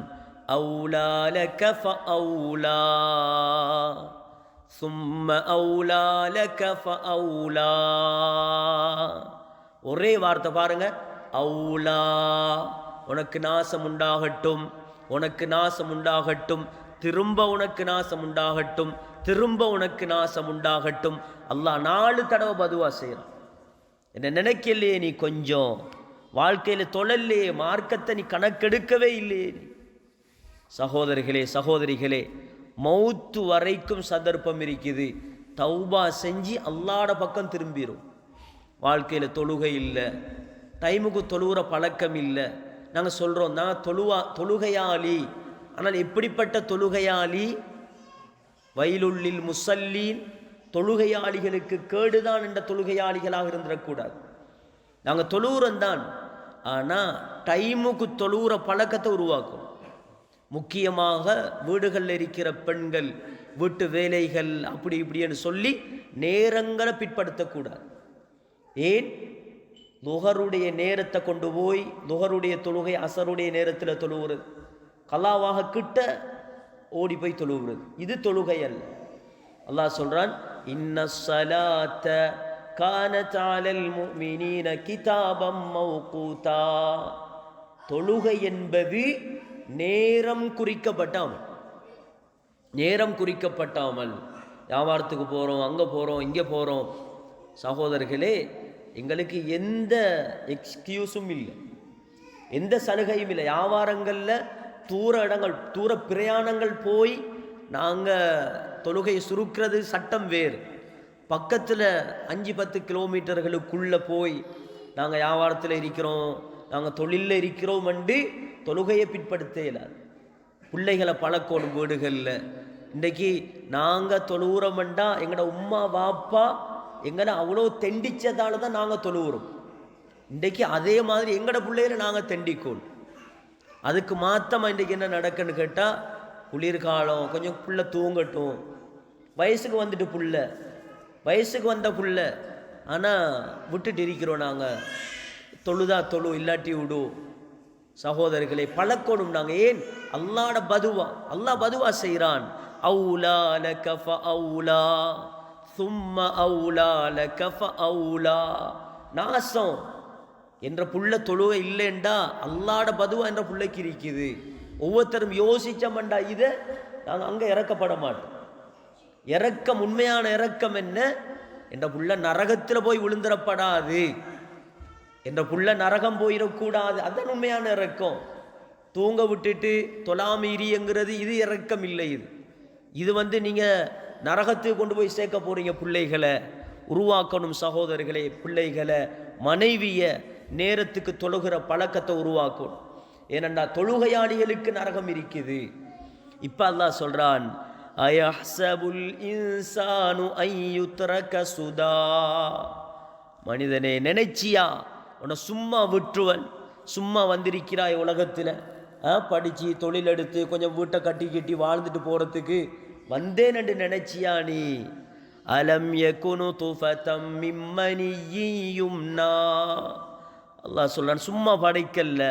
S1: அவுலா லக ஃபஅவுலா சும்ம அவுலா லக ஃபஅவுலா. ஒரே வார்த்தை பாருங்க, அவுலா. உனக்கு நாசம் உண்டாகட்டும், உனக்கு நாசம் உண்டாகட்டும், திரும்ப உனக்கு நாசம் உண்டாகட்டும், திரும்ப உனக்கு நாசம் உண்டாகட்டும். அல்லாஹ் 4 தடவை பதுவா செய்கிறான். என்ன நினைக்கலையே நீ, கொஞ்சம் வாழ்க்கையில் தொழல்லையே, மார்க்கத்தை நீ கணக்கெடுக்கவே இல்லையே. சகோதரர்களே சகோதரிகளே, மௌத்து வரைக்கும் சந்தர்ப்பம் இருக்குது. தௌபா செஞ்சு அல்லாஹ்ட பக்கம் திரும்பிடும். வாழ்க்கையில் தொழுகை இல்லை, டைமுக்கு தொழுகிற பழக்கம் இல்லை. நாங்கள் சொல்கிறோம், நான் தொழுகையாளி. ஆனால் எப்படிப்பட்ட தொழுகையாளி? வயலுள்ளில் முசல்லீன். தொழுகையாளிகளுக்கு கேடுதான் என்ற தொழுகையாளிகளாக இருந்துடக்கூடாது. நாங்கள் தொழுகிறோம் தான், ஆனால் டைமுக்கு தொழுகிற பழக்கத்தை உருவாக்கும். முக்கியமாக வீடுகளில் இருக்கிற பெண்கள், வீட்டு வேலைகள், அப்படி இப்படின்னு சொல்லி நேரங்களை பிற்படுத்தக்கூடாது. ஏன்? லுஹருடைய நேரத்தை கொண்டு போய் லுஹருடைய தொழுகை அசருடைய நேரத்தில் தொழுகிறது, கலாவாக கிட்ட ஓடி போய் தொழுகிறது. இது தொழுகை அல்ல. அல்லாஹ் சொல்றான், இன்ன ஸலாத்த கானத் அலல் முஃமினீன கிதாபம் மௌகூதா. தொழுகை என்பது நேரம் குறிக்கப்பட்டாமல், நேரம் குறிக்கப்பட்டாமல். வியாபாரத்துக்கு போகிறோம், அங்கே போகிறோம், இங்கே போகிறோம். சகோதரர்களே, எங்களுக்கு எந்த எக்ஸ்கியூஸும் இல்லை, எந்த சலுகையும் இல்லை. வியாபாரங்களில் தூர இடங்கள், தூர பிரயாணங்கள் போய் நாங்கள் தொழுகையை சுருக்கிறது சட்டம் வேறு. பக்கத்தில் 5-10 கிலோமீட்டர்களுக்குள்ளே போய் நாங்கள் வியாபாரத்தில் இருக்கிறோம், நாங்கள் தொழிலில் இருக்கிறோம் என்று தொழுகையை பிற்படுத்த இயலாது. பிள்ளைகளை பழக்கணும் வீடுகளில். இன்றைக்கி நாங்கள் தொழுகிறோம்ண்டா எங்களோட உம்மா வாப்பா எங்களை அவ்வளோ தெண்டிச்சதால தான் நாங்கள் தொழுகிறோம். இன்றைக்கி அதே மாதிரி எங்களோட பிள்ளைகளை நாங்கள் தெண்டிக்கணும். அதுக்கு மாத்தமாக இன்றைக்கி என்ன நடக்குன்னு கேட்டால், குளிர்காலம், கொஞ்சம் புள்ள தூங்கட்டும், வயசுக்கு வந்துட்டு புள்ள, வயசுக்கு வந்த புள்ள, ஆனால் விட்டுட்டு இருக்கிறோம் நாங்கள். தொழுதா தொழு, இல்லாட்டி விடு. சகோதரர்களை பழக்கணும் நாங்கள். ஏன்? அல்லாஹ்ட பதுவா, அல்லாஹ் பதுவா செய்கிறான். அவுலா லக ஃபஅவுலா சும்ம அவுலா லக ஃபஅவுலா. நாசம் என்ற புள்ள தொழுகை இல்லைண்டா அல்லாட பதுவா என்ற பிள்ளைக்கு இருக்குது. ஒவ்வொருத்தரும் யோசிச்சோம்டா இதை நாங்கள் அங்கே இறக்கப்பட மாட்டோம். இறக்கம், உண்மையான இறக்கம் என்ன? என்ற புள்ள நரகத்தில் போய் விழுந்துடப்படாது, என்ற புள்ள நரகம் போயிடக்கூடாது, அதுதான் உண்மையான இறக்கம். தூங்க விட்டுட்டு தொலாமீரிங்கிறது இது இறக்கம் இல்லை. இது நீங்கள் நரகத்துக்கு கொண்டு போய் சேர்க்க போகிறீங்க. பிள்ளைகளை உருவாக்கணும் சகோதரர்களே. பிள்ளைகளை, மனைவியை நேரத்துக்கு தொழுகிற பழக்கத்தை உருவாக்கணும். ஏனென்றா தொழுகையாளிகளுக்கு நரகம் இருக்குது. இப்போ அல்லாஹ் சொல்கிறான், அயஹ்சபுல் இன்சானு ஐயுத்ரக சுதா. மனிதனே, நினைச்சியா உன்னை சும்மா விட்டுருவன்? சும்மா வந்திருக்கிறாய் உலகத்தில், படித்து தொழில் எடுத்து கொஞ்சம் வீட்டை கட்டி வாழ்ந்துட்டு போகிறதுக்கு வந்தேன் என்று நினைச்சியா நீ? அலம் யகுனு துஃபதம் மின் மனிய்யின் யும்னா. அல்லாஹ் சொல்றான், சும்மா படைக்கல்ல,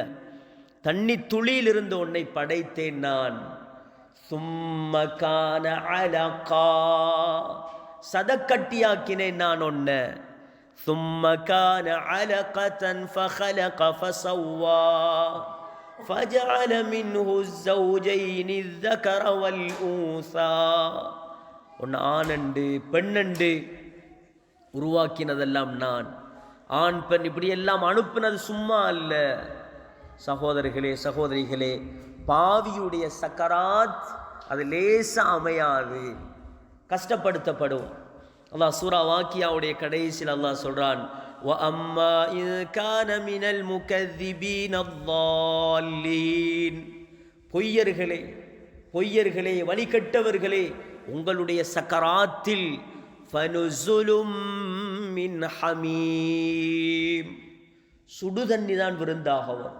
S1: தண்ணி துளியிலிருந்து உன்னை படைத்தேன் நான். சும்ம கான அலகா, சதக்கட்டியாக்கினேன் நான் உன்னை. சும்ம கான அலகதன் ஃபஹலக ஃபஸவ்வா ஃபஜஅல மின்ஹு ஸௌஜைனி ذكر والأنثى. உன்னை ஆணண்டு பெண்ணண்டு உருவாக்கினதெல்லாம் நான். ஆண் பெண் இப்படியெல்லாம் அனுப்பினது சும்மா அல்ல. சகோதரர்களே, சகோதரிகளே, பாவியுடைய சக்கராத் அது லேசா அமையாது, கஷ்டப்படுத்தப்படுவோம். அல்லாஹ் சூரா வாக்கியாவுடைய கடைசியில் அல்லாஹ் சொல்றான், وَأَمَّا إِنْ كَانَ مِنَ الْمُكَذِّبِينَ الضَّالِّينَ. பொய்யர்களே, பொய்யர்களே, வழிகட்டவர்களே, உங்களுடைய சக்கராத்தில் ஃபனுஸுலும் மின் ஹமீம், சுடுதண்ணி தான் விருந்தாகவும்.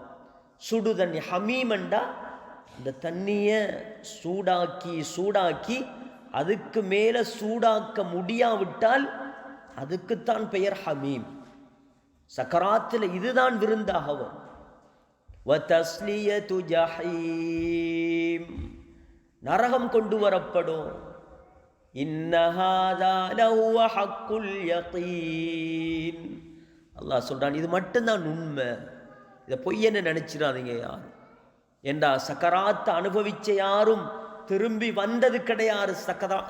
S1: சுடுதண்ணி, ஹமீமண்டா இந்த தண்ணியை சூடாக்கி அதுக்கு மேலே சூடாக்க முடியாவிட்டால் அதுக்குத்தான் பெயர் ஹமீம். சக்கராத்தில் இதுதான் விருந்தாகவும். வதஸ்லியது ஜஹீம், நரகம் கொண்டு வரப்படும். இன்ன ஹாதா லஹுவ ஹக்குல் யகீன். அல்லாஹ் சொல்றான், இது மட்டும்தான் உண்மை, இதை பொய்யன்னு நினைச்சிடாதீங்க யாரும். ஏண்டா சக்கராத்தை அனுபவிச்ச யாரும் திரும்பி வந்தது கிடையாது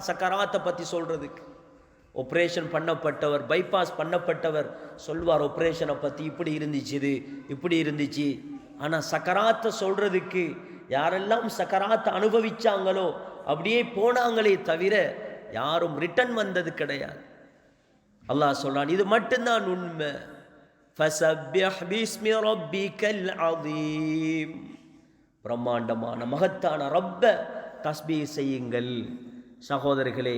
S1: சக்கராத்தை பற்றி சொல்றதுக்கு. ஆப்ரேஷன் பண்ணப்பட்டவர், பைபாஸ் பண்ணப்பட்டவர் சொல்வார் ஆப்ரேஷனை பற்றி, இப்படி இருந்துச்சு, இது இப்படி இருந்துச்சு. ஆனால் சக்கராத்தை சொல்றதுக்கு யாரெல்லாம் சக்கராத்தை அனுபவிச்சாங்களோ அப்படியே போனாங்களே தவிர யாரும் ரிட்டன் வந்தது கிடையாது. அல்லாஹ் சொல்றான், இது மட்டும்தான் உண்மை. ஃபஸப்பிஹ் பிஸ்மி ரப்பிக்கல் அதீம், பிரம்மாண்டமான மகத்தான ரப்ப தஸ்பீஹ் செய்யுங்கள். சகோதரர்களே,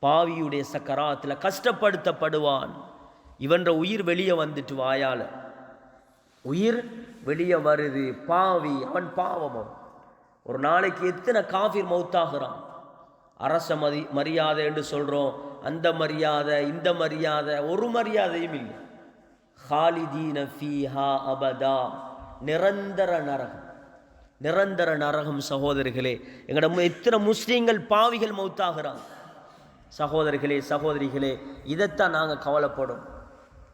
S1: பாவியுடைய சக்கராத்தில் கஷ்டப்படுத்தப்படுவான். இவன்ற உயிர் வெளியே வந்துட்டு வாயால உயிர் வெளியே வருது. பாவி, அவன் பாவம். ஒரு நாளைக்கு எத்தனை காஃபிர் மௌத்தாகிறான். அரச மரியாதை என்று சொல்கிறோம், அந்த மரியாதை இந்த மரியாதை, ஒரு மரியாதையும் இல்லை. ஹாலிதீன ஃபீஹா அபதா, நிரந்தர நரகம், நிரந்தர நரகம். சகோதரர்களே, எங்களோட எத்தனை முஸ்லீம்கள் பாவிகள் மௌத்தாகிறான். சகோதரர்களே, சகோதரிகளே, இதைத்தான் நாங்கள் கவலைப்படும்.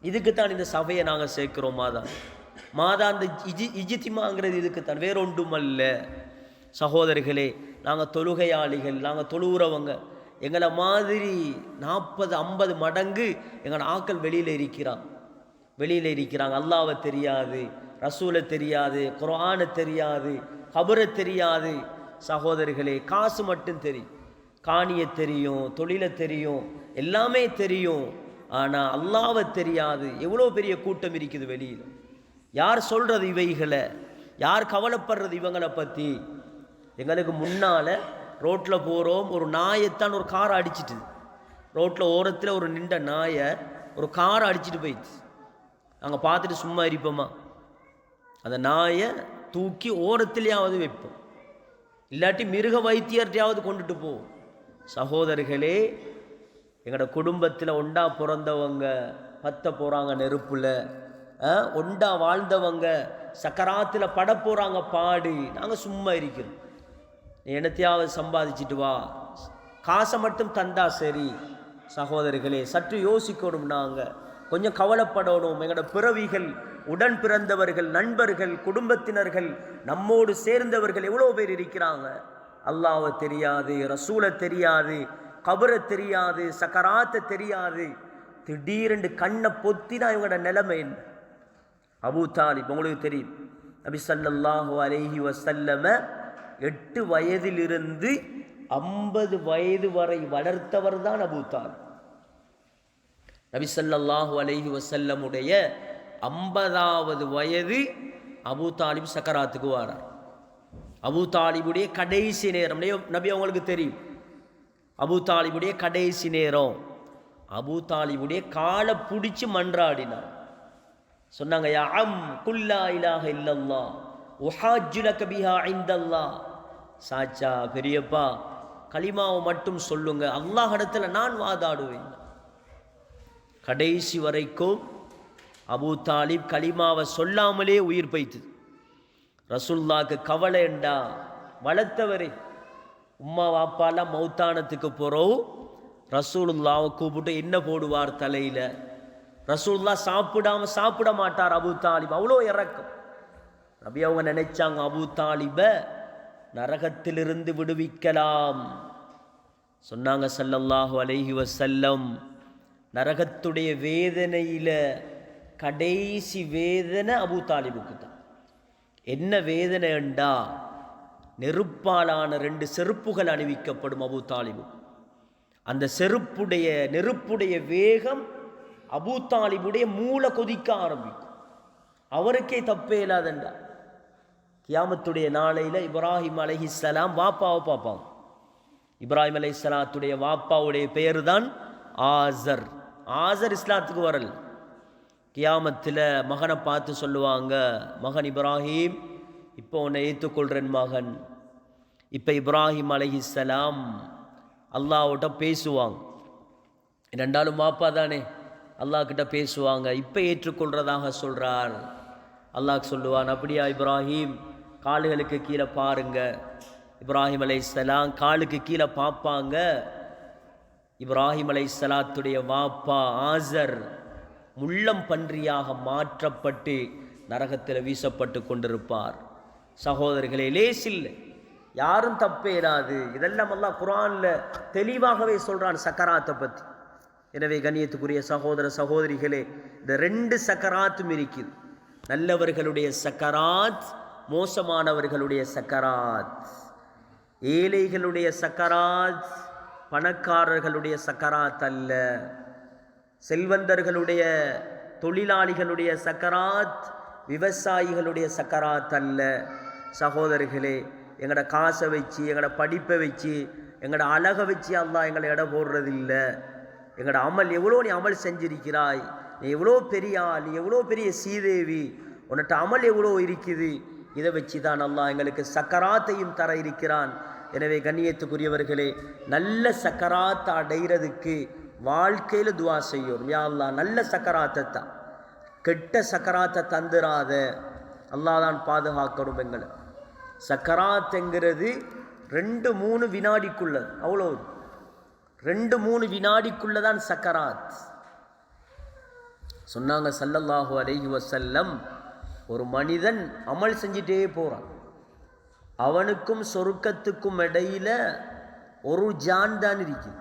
S1: இதுக்குத்தான் இந்த சபையை நாங்கள் சேர்க்கிறோம். மாதா அந்த இஜித்திமாங்கிறது இதுக்குத்தான், வேறொன்றும் அல்ல. சகோதரிகளே, நாங்கள் தொழுகையாளிகள், நாங்கள் தொழுகிறவங்க. எங்களை மாதிரி 40-50 மடங்கு எங்கள் ஆக்கள் வெளியில் இருக்கிறாங்க. அல்லாவை தெரியாது, ரசூலை தெரியாது, குர்ஆனை தெரியாது, கபரை தெரியாது. சகோதரிகளே, காசு மட்டும் தெரியும், காணியை தெரியும், தொழிலை தெரியும், எல்லாமே தெரியும். ஆனால் அல்லாவை தெரியாது. எவ்வளோ பெரிய கூட்டம் இருக்குது வெளியில். யார் சொல்கிறது இவைகளை? யார் கவலைப்படுறது இவங்களை பற்றி? எங்களுக்கு முன்னால் ரோட்டில் போகிறோம், ஒரு நாயைத்தான் ஒரு காரை அடிச்சிட்டு, ரோட்டில் ஓரத்தில் ஒரு நின்ற நாயை ஒரு காரை அடிச்சுட்டு போயிடுச்சு. நாங்கள் பார்த்துட்டு சும்மா இருப்போமா? அந்த நாயை தூக்கி ஓரத்துலையாவது வைப்போம், இல்லாட்டி மிருக வைத்தியர்கிட்டையாவது கொண்டுட்டு போவோம். சகோதரர்களே, எங்களோட குடும்பத்தில் ஒண்டா பிறந்தவங்க பத்த போகிறாங்க நெருப்பில், ஒண்டா வாழ்ந்தவங்க சக்கராத்தில் பட போகிறாங்க பாடு. நாங்கள் சும்மா இருக்கிறோம். நீ என்னத்தையாவது சம்பாதிச்சுட்டு வா, காசை மட்டும் தந்தா சரி. சகோதரர்களே, சற்று யோசிக்கணும், நாங்கள் கொஞ்சம் கவலைப்படணும். எங்களோட பிறவிகள், உடன் பிறந்தவர்கள், நண்பர்கள், குடும்பத்தினர்கள், நம்மோடு சேர்ந்தவர்கள் எவ்வளோ பேர் இருக்கிறாங்க. அல்லாஹ்வை தெரியாது, ரசூலை தெரியாது, கபரை தெரியாது, சக்கராத்தை தெரியாது. திடீரென்று கண்ணை பொத்தினா இவங்களோட நிலைமை என்ன? அபூ தாலிப் உங்களுக்கு தெரியும், நபி ஸல்லல்லாஹு அலைஹி வஸல்லம 8 வயதிலிருந்து 50 வயது வரை வளர்த்தவர் தான் அபூ தாலிப். நபி ஸல்லல்லாஹு அலைஹி வஸல்லமுடைய 50வது வயது அபூ தாலிப் சக்கராத்துக்கு வாரார். அபூ தாலிபுடைய கடைசி நேரம், நபி அவங்களுக்கு தெரியும் அபூ தாலிபுடைய கடைசி நேரம். அபூ தாலிபுடைய காலை பிடிச்சி மன்றாடினார். சொன்னாங்க, யா அம் குல் லா இலாஹ இல்லல்லாஹ் உஹாஜ்ஜு லக பிஹா இன்தல்லாஹ். சாச்சா, பெரியப்பா, கலிமாவை மட்டும் சொல்லுங்க, அல்லாஹ் இடத்துல நான் வாதாடுவேன். கடைசி வரைக்கும் அபூ தாலிப் கலிமாவை சொல்லாமலே உயிர் பைத்தது. ரசூலுல்லாஹ்க்கு கவலைண்டா, வளர்த்தவரே, உம்மா வாப்பாலாம் மௌத்தானத்துக்கு போகிறோம். ரசூலுல்லாவை கூப்பிட்டு என்ன போடுவார் தலையில்? ரசூலுல்லாஹ் சாப்பிட மாட்டார் அபூ தாலிப். அவ்வளோ இறக்கம். நபி அவங்க நினைச்சாங்க அபூ தாலிபை நரகத்திலிருந்து விடுவிக்கலாம். சொன்னாங்க ஸல்லல்லாஹு அலைஹி வஸல்லம், நரகத்துடைய வேதனையில் கடைசி வேதனை அபூ தாலிபுக்கு தான். என்ன வேதனை என்றா, நெருப்பாலான 2 செருப்புகள் அணிவிக்கப்படும் அபூ தாலிபு. அந்த நெருப்புடைய வேகம் அபூ தாலிபுடைய மூளை கொதிக்க ஆரம்பிக்கும். அவருக்கே தப்பே இல்லாதண்டா. கியாமத்துடைய நாளையில் இப்ராஹிம் அலைஹிஸ்ஸலாம் வாப்பாவை பார்ப்பாங்க. இப்ராஹிம் அலைஹிஸ்ஸலாத்துடைய வாப்பாவுடைய பெயர் தான் ஆசர். ஆசர் இஸ்லாத்துக்கு வரல. கியாமத்தில் மகனை பார்த்து சொல்லுவாங்க, மகன் இப்ராஹிம், இப்போ உன்னை ஏற்றுக்கொள்கிறேன் மகன். இப்போ இப்ராஹிம் அலைஹிஸ்ஸலாம் அல்லாஹ்விட்ட பேசுவாங்க. ரெண்டாலும் வாப்பா தானே, அல்லாஹ் கிட்ட பேசுவாங்க. இப்போ ஏற்றுக்கொள்றதாக சொல்கிறார். அல்லாஹ் சொல்லுவான், அப்படியா இப்ராஹிம், காலுகளுக்கு கீழே பாருங்க. இப்ராஹிம் அலைஹிஸ்ஸலாம் காலுக்கு கீழே பார்ப்பாங்க. இப்ராஹிம் அலைஹிஸ்ஸலாத்துடைய வாப்பா ஆசர் முள்ளம் பன்றியாக மாற்றப்பட்டு நரகத்தில் வீசப்பட்டு கொண்டிருப்பார். சகோதரர்களே, லேசில்லை, யாரும் தப்பே இராது. இதெல்லாம் அல்லாஹ் குர்ஆனில் தெளிவாகவே சொல்கிறான் சக்கராத்தை பற்றி. எனவே கண்ணியத்துக்குரிய சகோதர சகோதரிகளே, இந்த 2 சக்கராத்தும் இருக்குது. நல்லவர்களுடைய சக்கராத், மோசமானவர்களுடைய சக்கராத். ஏழைகளுடைய சக்கராத் பணக்காரர்களுடைய சக்கராத் அல்ல. செல்வந்தர்களுடைய, தொழிலாளிகளுடைய சக்கராத் விவசாயிகளுடைய சக்கராத் அல்ல. சகோதரர்களே, எங்களோட காசை வச்சு, எங்களோட படிப்பை வச்சு, எங்களோட அழகை வச்சு அல்லாஹ் எங்களை எடை போடுறதில்லை. எங்களோட அமல், எவ்வளோ நீ அமல் செஞ்சிருக்கிறாய், நீ எவ்வளோ பெரிய ஆள், நீ எவ்வளோ பெரிய சீதேவி, உன்னிட்ட அமல் எவ்வளோ இருக்குது, இதை வச்சு தான் அல்லாஹ் எங்களுக்கு சக்கராத்தையும் தர இருக்கிறான். எனவே கண்ணியத்துக்குரியவர்களே, நல்ல சக்கராத்தை அடைகிறதுக்கு வாழ்க்கையில் துவா செய்யும். யா அல்லாஹ், நல்ல சக்கராத்தை தான், கெட்ட சக்கராத்தை தந்துராத. அல்லாஹ் தான் பாதுகாக்கணும் எங்களை. சக்கராத்துங்கிறது 2-3 வினாடிக்குள்ளது, அவ்வளோ 2-3 வினாடிக்குள்ளதான் சக்கராத். சொன்னாங்க ஸல்லல்லாஹு அலைஹி வஸல்லம், ஒரு மனிதன் அமல் செஞ்சிட்டே போகிறான், அவனுக்கும் சொர்க்கத்துக்கும் இடையில ஒரு ஜான் தான் இருக்குது.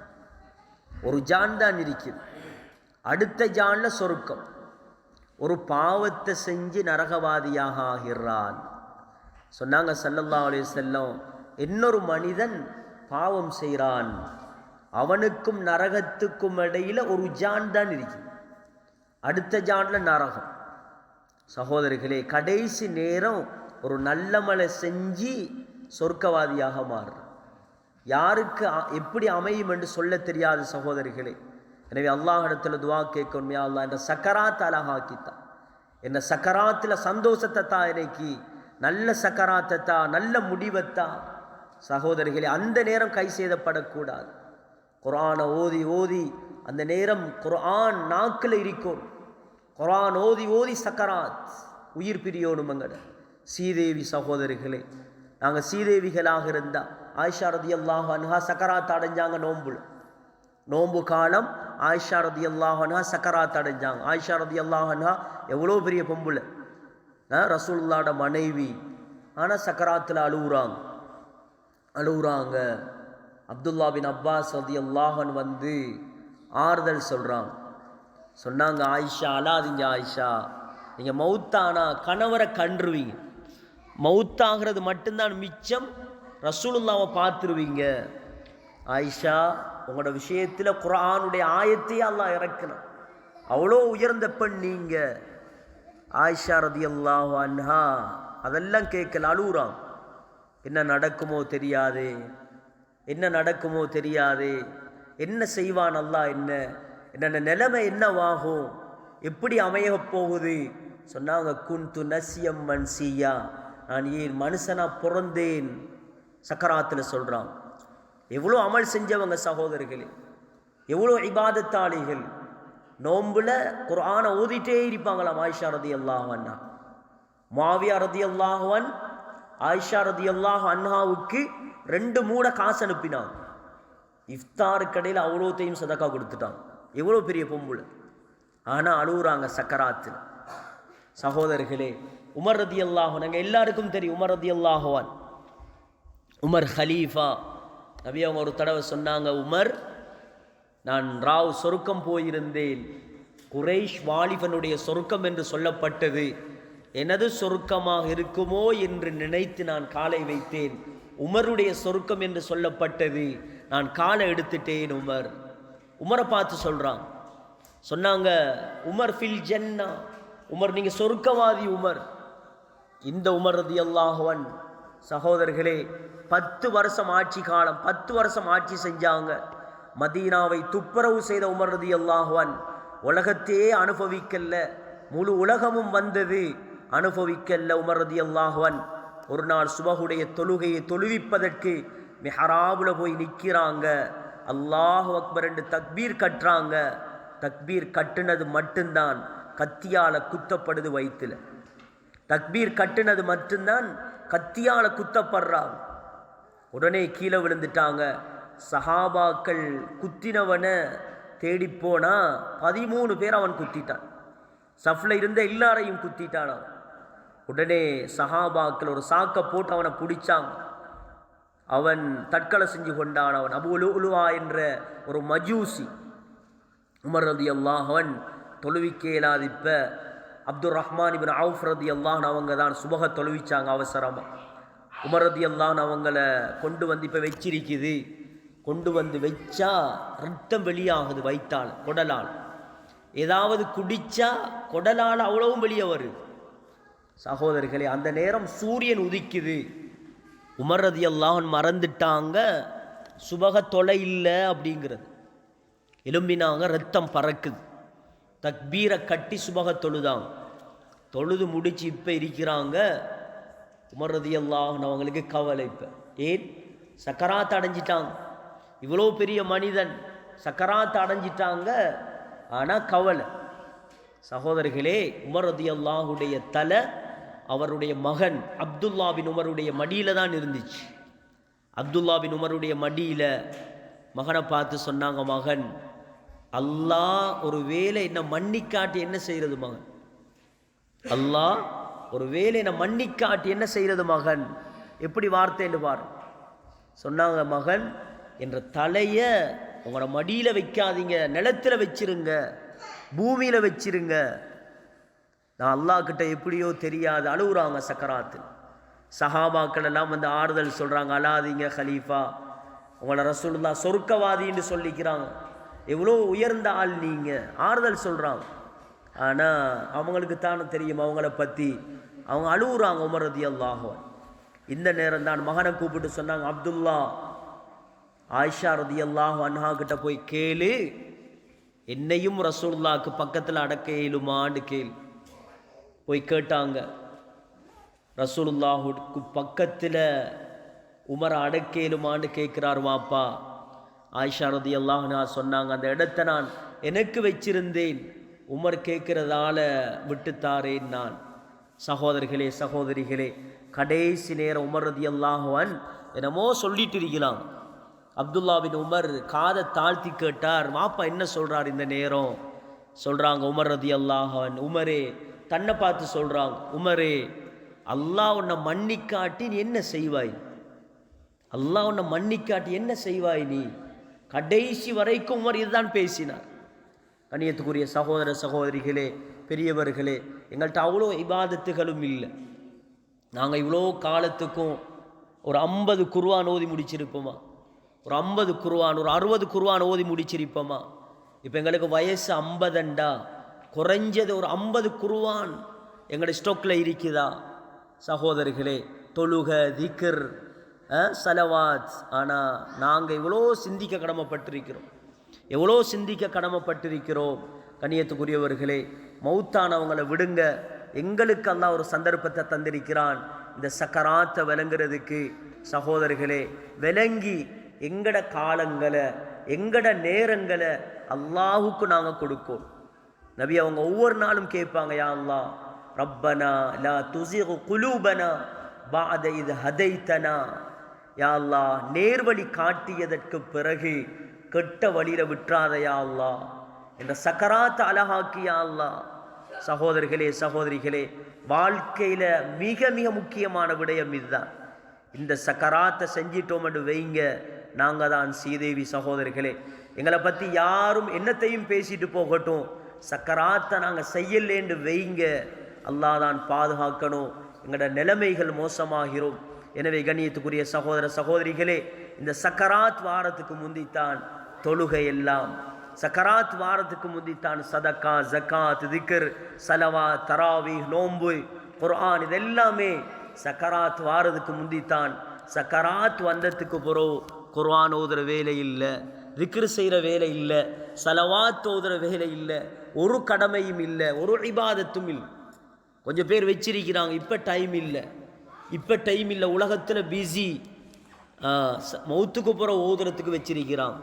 S1: ஒரு ஜான் தான் இருக்குது. அடுத்த ஜான்ல சொர்க்கம். ஒரு பாவத்தை செஞ்சு நரகவாதியாக ஆகிறான். சொன்னாங்க ஸல்லல்லாஹு அலைஹி வஸல்லம், இன்னொரு மனிதன் பாவம் செய்கிறான், அவனுக்கும் நரகத்துக்கும் இடையில ஒரு ஜான் தான் இருக்குது. அடுத்த ஜான்ல நரகம். சகோதரிகளே, கடைசி நேரம் ஒரு நல்ல மலை செஞ்சு சொர்க்கவாதியாக மாறு. யாருக்கு எப்படி அமையும் என்று சொல்ல தெரியாது சகோதரிகளே. எனவே அல்லாஹ்விடத்தில் துவா கேட்கணும், யா அல்லாஹ், என்ற சக்கராத் அழகாக்கித்தான், என்ன சக்கராத்தில் சந்தோஷத்தை தான், எனக்கு நல்ல சக்கராத்தை தான், நல்ல முடிவைத்தான். சகோதரிகளே, அந்த நேரம் கை செய்தப்படக்கூடாது. குர்ஆனை ஓதி ஓதி அந்த நேரம் குர்ஆன் நாக்கில் இருக்கும். குர்ஆன் ஓதி ஓதி சக்கராத் உயிர் பிரியோணுமங்கட. சீதேவி சகோதரிகளே, நாங்கள் சீதேவிகளாக இருந்தால் ஆயிஷா ரதியல்லாஹு அன்ஹா சக்கராத் அடைஞ்சாங்க. நோன்பு காலம் ஆயிஷா ரதியல்லாஹு அன்ஹா சக்கராத் அடைஞ்சாங்க. ஆயிஷா ரதியல்லாஹு அன்ஹா எவ்வளோ பெரிய பொம்புல, ரசூலுல்லாஹ்ட மனைவி. ஆனால் சக்கராத்தில் அழுகுறாங்க. அப்துல்லா பின் அப்பாஸ் ரதியல்லாஹு அன்ஹு வந்து ஆறுதல் சொன்னாங்க, ஆயிஷா அழாதீங்க ஆயிஷா, நீங்கள் மௌத்தானா கணவரை கன்றுவீங்க, மௌத்தாகிறது மட்டும்தான் மிச்சம், ரசூலுல்லாவை பார்த்துருவீங்க. ஆயிஷா உங்களோட விஷயத்தில் குர்ஆனுடைய ஆயத்தையே அல்லாஹ் இறக்கணும், அவ்வளோ உயர்ந்த பெண் நீங்க. ஆயிஷா ரதியல்லாஹு அன்ஹா அதெல்லாம் கேட்கல, அழுகுறாங்க. என்ன நடக்குமோ தெரியாது, என்ன செய்வான் அல்லாஹ், என்ன நிலைமை என்னவாகும், எப்படி அமைய போகுது. சொன்னாங்க, குன்து நசியம் மன்சியா, நான் ஏன் மனுஷனா பிறந்தேன். சக்கராத்தில் சொல்றான். எவ்வளோ அமல் செஞ்சவங்க சகோதரர்களே, எவ்வளோ இபாதத்தாளிகள். நோம்புல குர்ஆனை ஓதிட்டே இருப்பாங்களாம் ஆயிஷா ரதியல்லாஹு அன்ஹா. முஆவியா ரதியல்லாஹு அன்ஹு ஆயிஷா ரதியல்லாஹு அன்ஹாவுக்கு 2 மூட காசு அனுப்பினாங்க. இஃப்தாரு கடையில் அவ்வளோத்தையும் சதக்கா கொடுத்துட்டாங்க. எவ்வளோ பெரிய பொம்புல, ஆனால் அழுகுறாங்க சக்கராத்தில். சகோதரர்களே, உமர் ரதியல்லாஹு, நாங்கள் எல்லாருக்கும் தெரியும் உமர் ரதியல்லாஹு அன்ஹு, உமர் ஹலீஃபா. நபி அவங்க ஒரு தடவை சொன்னாங்க, உமர், நான் சொருக்கம் போயிருந்தேன், குறைஷ் வாலிபனுடைய சொருக்கம் என்று சொல்லப்பட்டது, எனது சொருக்கமாக இருக்குமோ என்று நினைத்து நான் காலை வைத்தேன். உமருடைய சொருக்கம் என்று சொல்லப்பட்டது, நான் காலை எடுத்துட்டேன். உமரை பார்த்து சொன்னாங்க, உமர் ஃபில் ஜன்னா, உமர் நீங்கள் சொருக்கவாதி உமர். இந்த உமர் ரதியல்லாஹு அன்ஹு சகோதரர்களே 10 வருஷம் ஆட்சி காலம், 10 வருஷம் ஆட்சி செஞ்சாங்க. மதீனாவை துப்புரவு செய்த உமர் ரதியல்லாஹு அன்ஹு உலகத்தையே அனுபவிக்கல்ல, முழு உலகமும் வந்தது, அனுபவிக்கல்ல உமர் ரதியல்லாஹு அன்ஹு. ஒரு நாள் சுபஹுடைய தொழுகையை தொழுவிப்பதற்கு மிஹராபுல போய் நிற்கிறாங்க. அல்லாஹு அக்பர் என்று தக்பீர் கட்டுறாங்க. தக்பீர் கட்டுனது மட்டும்தான் கத்தியால குத்தப்படுது வயிற்றுல. தக்பீர் கட்டுனது மட்டும்தான் கத்தியால குத்தப்படுறாங்க. உடனே கீழே விழுந்துட்டாங்க. சஹாபாக்கள் குத்தினவனை தேடிப்போனா 13 பேர் அவன் குத்திட்டான். சஃப்ல இருந்த எல்லாரையும் குத்திட்டான். உடனே சஹாபாக்கள் ஒரு சாக்க போட்டு அவனை பிடிச்சாங்க. அவன் தற்கொலை செஞ்சு கொண்டான். அவன் அபூ லுலுஆ என்ற ஒரு மஜூசி. உமர் ரலியல்லாஹு அன்ஹு தொழுவிக்கேலாது. இப்போ அப்துர் ரஹ்மான் இப்னு அவுஃப் ரலியல்லாஹு அன்ஹு அவங்க தான் சுபஹ தொழுவிச்சாங்க அவசரமாக. உமர் ரலியல்லாஹு அன்ஹு அவங்கள கொண்டு வந்து இப்போ வச்சிருக்குது. கொண்டு வந்து வச்சா ரத்தம் வெளியாகுது வயிற்றால், குடலால். ஏதாவது குடிச்சா குடலால் அவ்வளவும் வெளியே வருது. சகோதரர்களே, அந்த நேரம் சூரியன் உதிக்குது. உமர் ரலியல்லாஹு அன்ஹு மறந்துட்டாங்க சுபஹ தொலை இல்லை அப்படிங்கிறது. எலும்பினாங்க, ரத்தம் பறக்குது. தக்பீரை கட்டி சுபஹ தொழுதாங்க. தொழுது முடிச்சு இப்போ இருக்கிறாங்க. உமர் ரலியல்லாஹு அன்ஹு அவங்களுக்கு கவலை. இப்போ ஏன் சக்கராத் அடைஞ்சிட்டாங்க, இவ்வளோ பெரிய மனிதன் சக்கராத் அடைஞ்சிட்டாங்க, ஆனால் கவலை. சகோதரர்களே, உமர் ரலியல்லாஹுடைய தலை அவருடைய மகன் அப்துல்லா பின் உமருடைய மடியில் தான் இருந்துச்சு. அப்துல்லா பின் உமருடைய மடியில் மகனை பார்த்து சொன்னாங்க, மகன், அல்லாஹ் ஒரு வேளை என்னை மன்னிக்காட்டி என்ன செய்கிறது மகன்? அல்லாஹ் ஒரு வேளை என்னை மன்னிக்காட்டி என்ன செய்கிறது மகன்? எப்படி வார்த்தைன்னு பாரு. சொன்னாங்க, மகன், என்ற தலையை உங்களோட மடியில் வைக்காதீங்க, நிலத்தில் வச்சிருங்க, பூமியில் வச்சிருங்க. நான் அல்லாஹ் கிட்ட எப்படியோ தெரியாது. அழுகுறாங்க சக்கராத்தில். சஹாபாக்கள் எல்லாம் வந்து ஆறுதல் சொல்கிறாங்க, அழாதீங்க ஹலீஃபா, உங்களை ரசூலுல்லாஹ் சொர்க்கவாதின்னு சொல்லிக்கிறாங்க, எவ்வளோ உயர்ந்த ஆள் நீங்கள், ஆறுதல் சொல்கிறாங்க. ஆனால் அவங்களுக்கு தானே தெரியும் அவங்கள பற்றி. அவங்க அழுகுறாங்க உமர் ரலியல்லாஹு அன்ஹு. இந்த நேரம் தான் மகனை கூப்பிட்டு சொன்னாங்க, அப்துல்லா, ஆயிஷா ரலியல்லாஹு அன்ஹா கிட்ட போய் கேளு, என்னையும் ரசூலுல்லாஹ்க்கு பக்கத்தில் அடக்க இயலுமான்னு கேளு. போய் கேட்டாங்க. ரசூலுல்லாஹுக்கு பக்கத்தில் உமரை அடக்க இயலுமான்னு கேட்குறார் வாப்பா. ஆயிஷா ரலியல்லாஹு அன்ஹா சொன்னாங்க, அந்த இடத்தை நான் எனக்கு வச்சிருந்தேன், உமர் கேட்குறதால விட்டுத்தாரேன் நான். சகோதரிகளே, கடைசி நேரம் உமர் ரலியல்லாஹு அன்ஹு என்னமோ சொல்லிட்டு இருக்கிறான். அப்துல்லா பின் உமர் காதை தாழ்த்தி கேட்டார், வாப்பா என்ன சொல்றார் இந்த நேரம்? சொல்றாங்க உமர் ரலியல்லாஹு அன்ஹு, உமரே தன்னை பார்த்து சொல்றாங்க, உமரே அல்லாஹ் உன்னை மன்னிக்காட்டி நீ என்ன செய்வாய்? அல்லாஹ் உன்னை மன்னிக்காட்டி என்ன செய்வாய் நீ? கடைசி வரைக்கும் உமர் இதுதான் பேசினார். கண்ணியத்துக்குரிய சகோதர சகோதரிகளே, பெரியவர்களே, எங்கள்கிட்ட அவ்வளோ இபாதத்துகளும் இல்லை. நாங்கள் இவ்வளோ காலத்துக்கும் ஒரு 50 குர்ஆன் ஓதி முடிச்சிருப்போமா? ஒரு 50 குர்ஆன், ஒரு 60 குர்ஆன் ஓதி முடிச்சிருப்போமா? இப்போ எங்களுக்கு வயசு 50 குறைஞ்சது ஒரு 50 குர்ஆன் எங்களுடைய ஸ்டோக்கில் இருக்குதா? சகோதரிகளே, தொழுக, திக்ர், சலவாத். ஆனால் நாங்கள் இவ்வளோ சிந்திக்க கடமைப்பட்டிருக்கிறோம், எவ்வளோ சிந்திக்க கடமைப்பட்டிருக்கிறோம். கண்ணியத்துக்குரியவர்களே, மௌத்தானவங்களை விடுங்க, எங்களுக்கு அல்லாஹ் ஒரு சந்தர்ப்பத்தை தந்திருக்கிறான் இந்த சக்கராத்தை விளங்குறதுக்கு. சகோதரர்களே, விளங்கி எங்கட காலங்களை எங்கட நேரங்களை அல்லாஹுக்கு நாங்கள் கொடுப்போம். நபி அவங்க ஒவ்வொரு நாளும் கேட்பாங்க, யா அல்லாஹ் ரப்பனா லா துஸிக் குலூபனா பஅத இத் ஹதைதனா. யா அல்லாஹ் நேர்வழி காட்டியதற்கு பிறகு கெட்ட வழியில விட்டுறாத யா அல்லாஹ், என்ற சக்கராத் அழகாக்கி யா அல்லாஹ். சகோதரர்களே, சகோதரிகளே, வாழ்க்கையில மிக மிக முக்கியமான விடயம் இதுதான். இந்த சக்கராத்தை செஞ்சிட்டோம் என்று வைங்க, நாங்கள் தான் சீதேவி. சகோதரிகளே, எங்களை பற்றி யாரும் என்னத்தையும் பேசிட்டு போகட்டும், சக்கராத்தை நாங்கள் செய்யலேன்னு வைங்க, அல்லாஹ் தான் பாதுகாக்கணும். எங்களோட நிலைமைகள் மோசமாகிறோம். எனவே கண்ணியத்துக்குரிய சகோதர சகோதரிகளே, இந்த சக்கராத் வாரத்துக்கு முந்தித்தான் தொழுகை எல்லாம், சக்கராத் வாரத்துக்கு முந்தித்தான் சதக்கா, ஜக்காத், திக்ர், சலவா, தராவி, நோன்பு, குர்ஆன், இதெல்லாமே சக்கராத் வாரத்துக்கு முந்தித்தான். சக்கராத் வந்ததுக்கு பிறகு குர்ஆன் ஓதுற வேலை இல்லை, திக்ர் செய்கிற வேலை இல்லை, சலவாத் ஓதுற வேலை இல்லை, ஒரு கடமையும் இல்லை, ஒரு இபாதத்தும் இல்லை. கொஞ்சம் பேர் வச்சிருக்கிறாங்க, இப்போ டைம் இல்லை, இப்போ டைம் இல்லை, உலகத்தில் பிஸி. மௌத்துக்கு பிறகு ஓதுறதுக்கு வச்சிருக்கிறான்,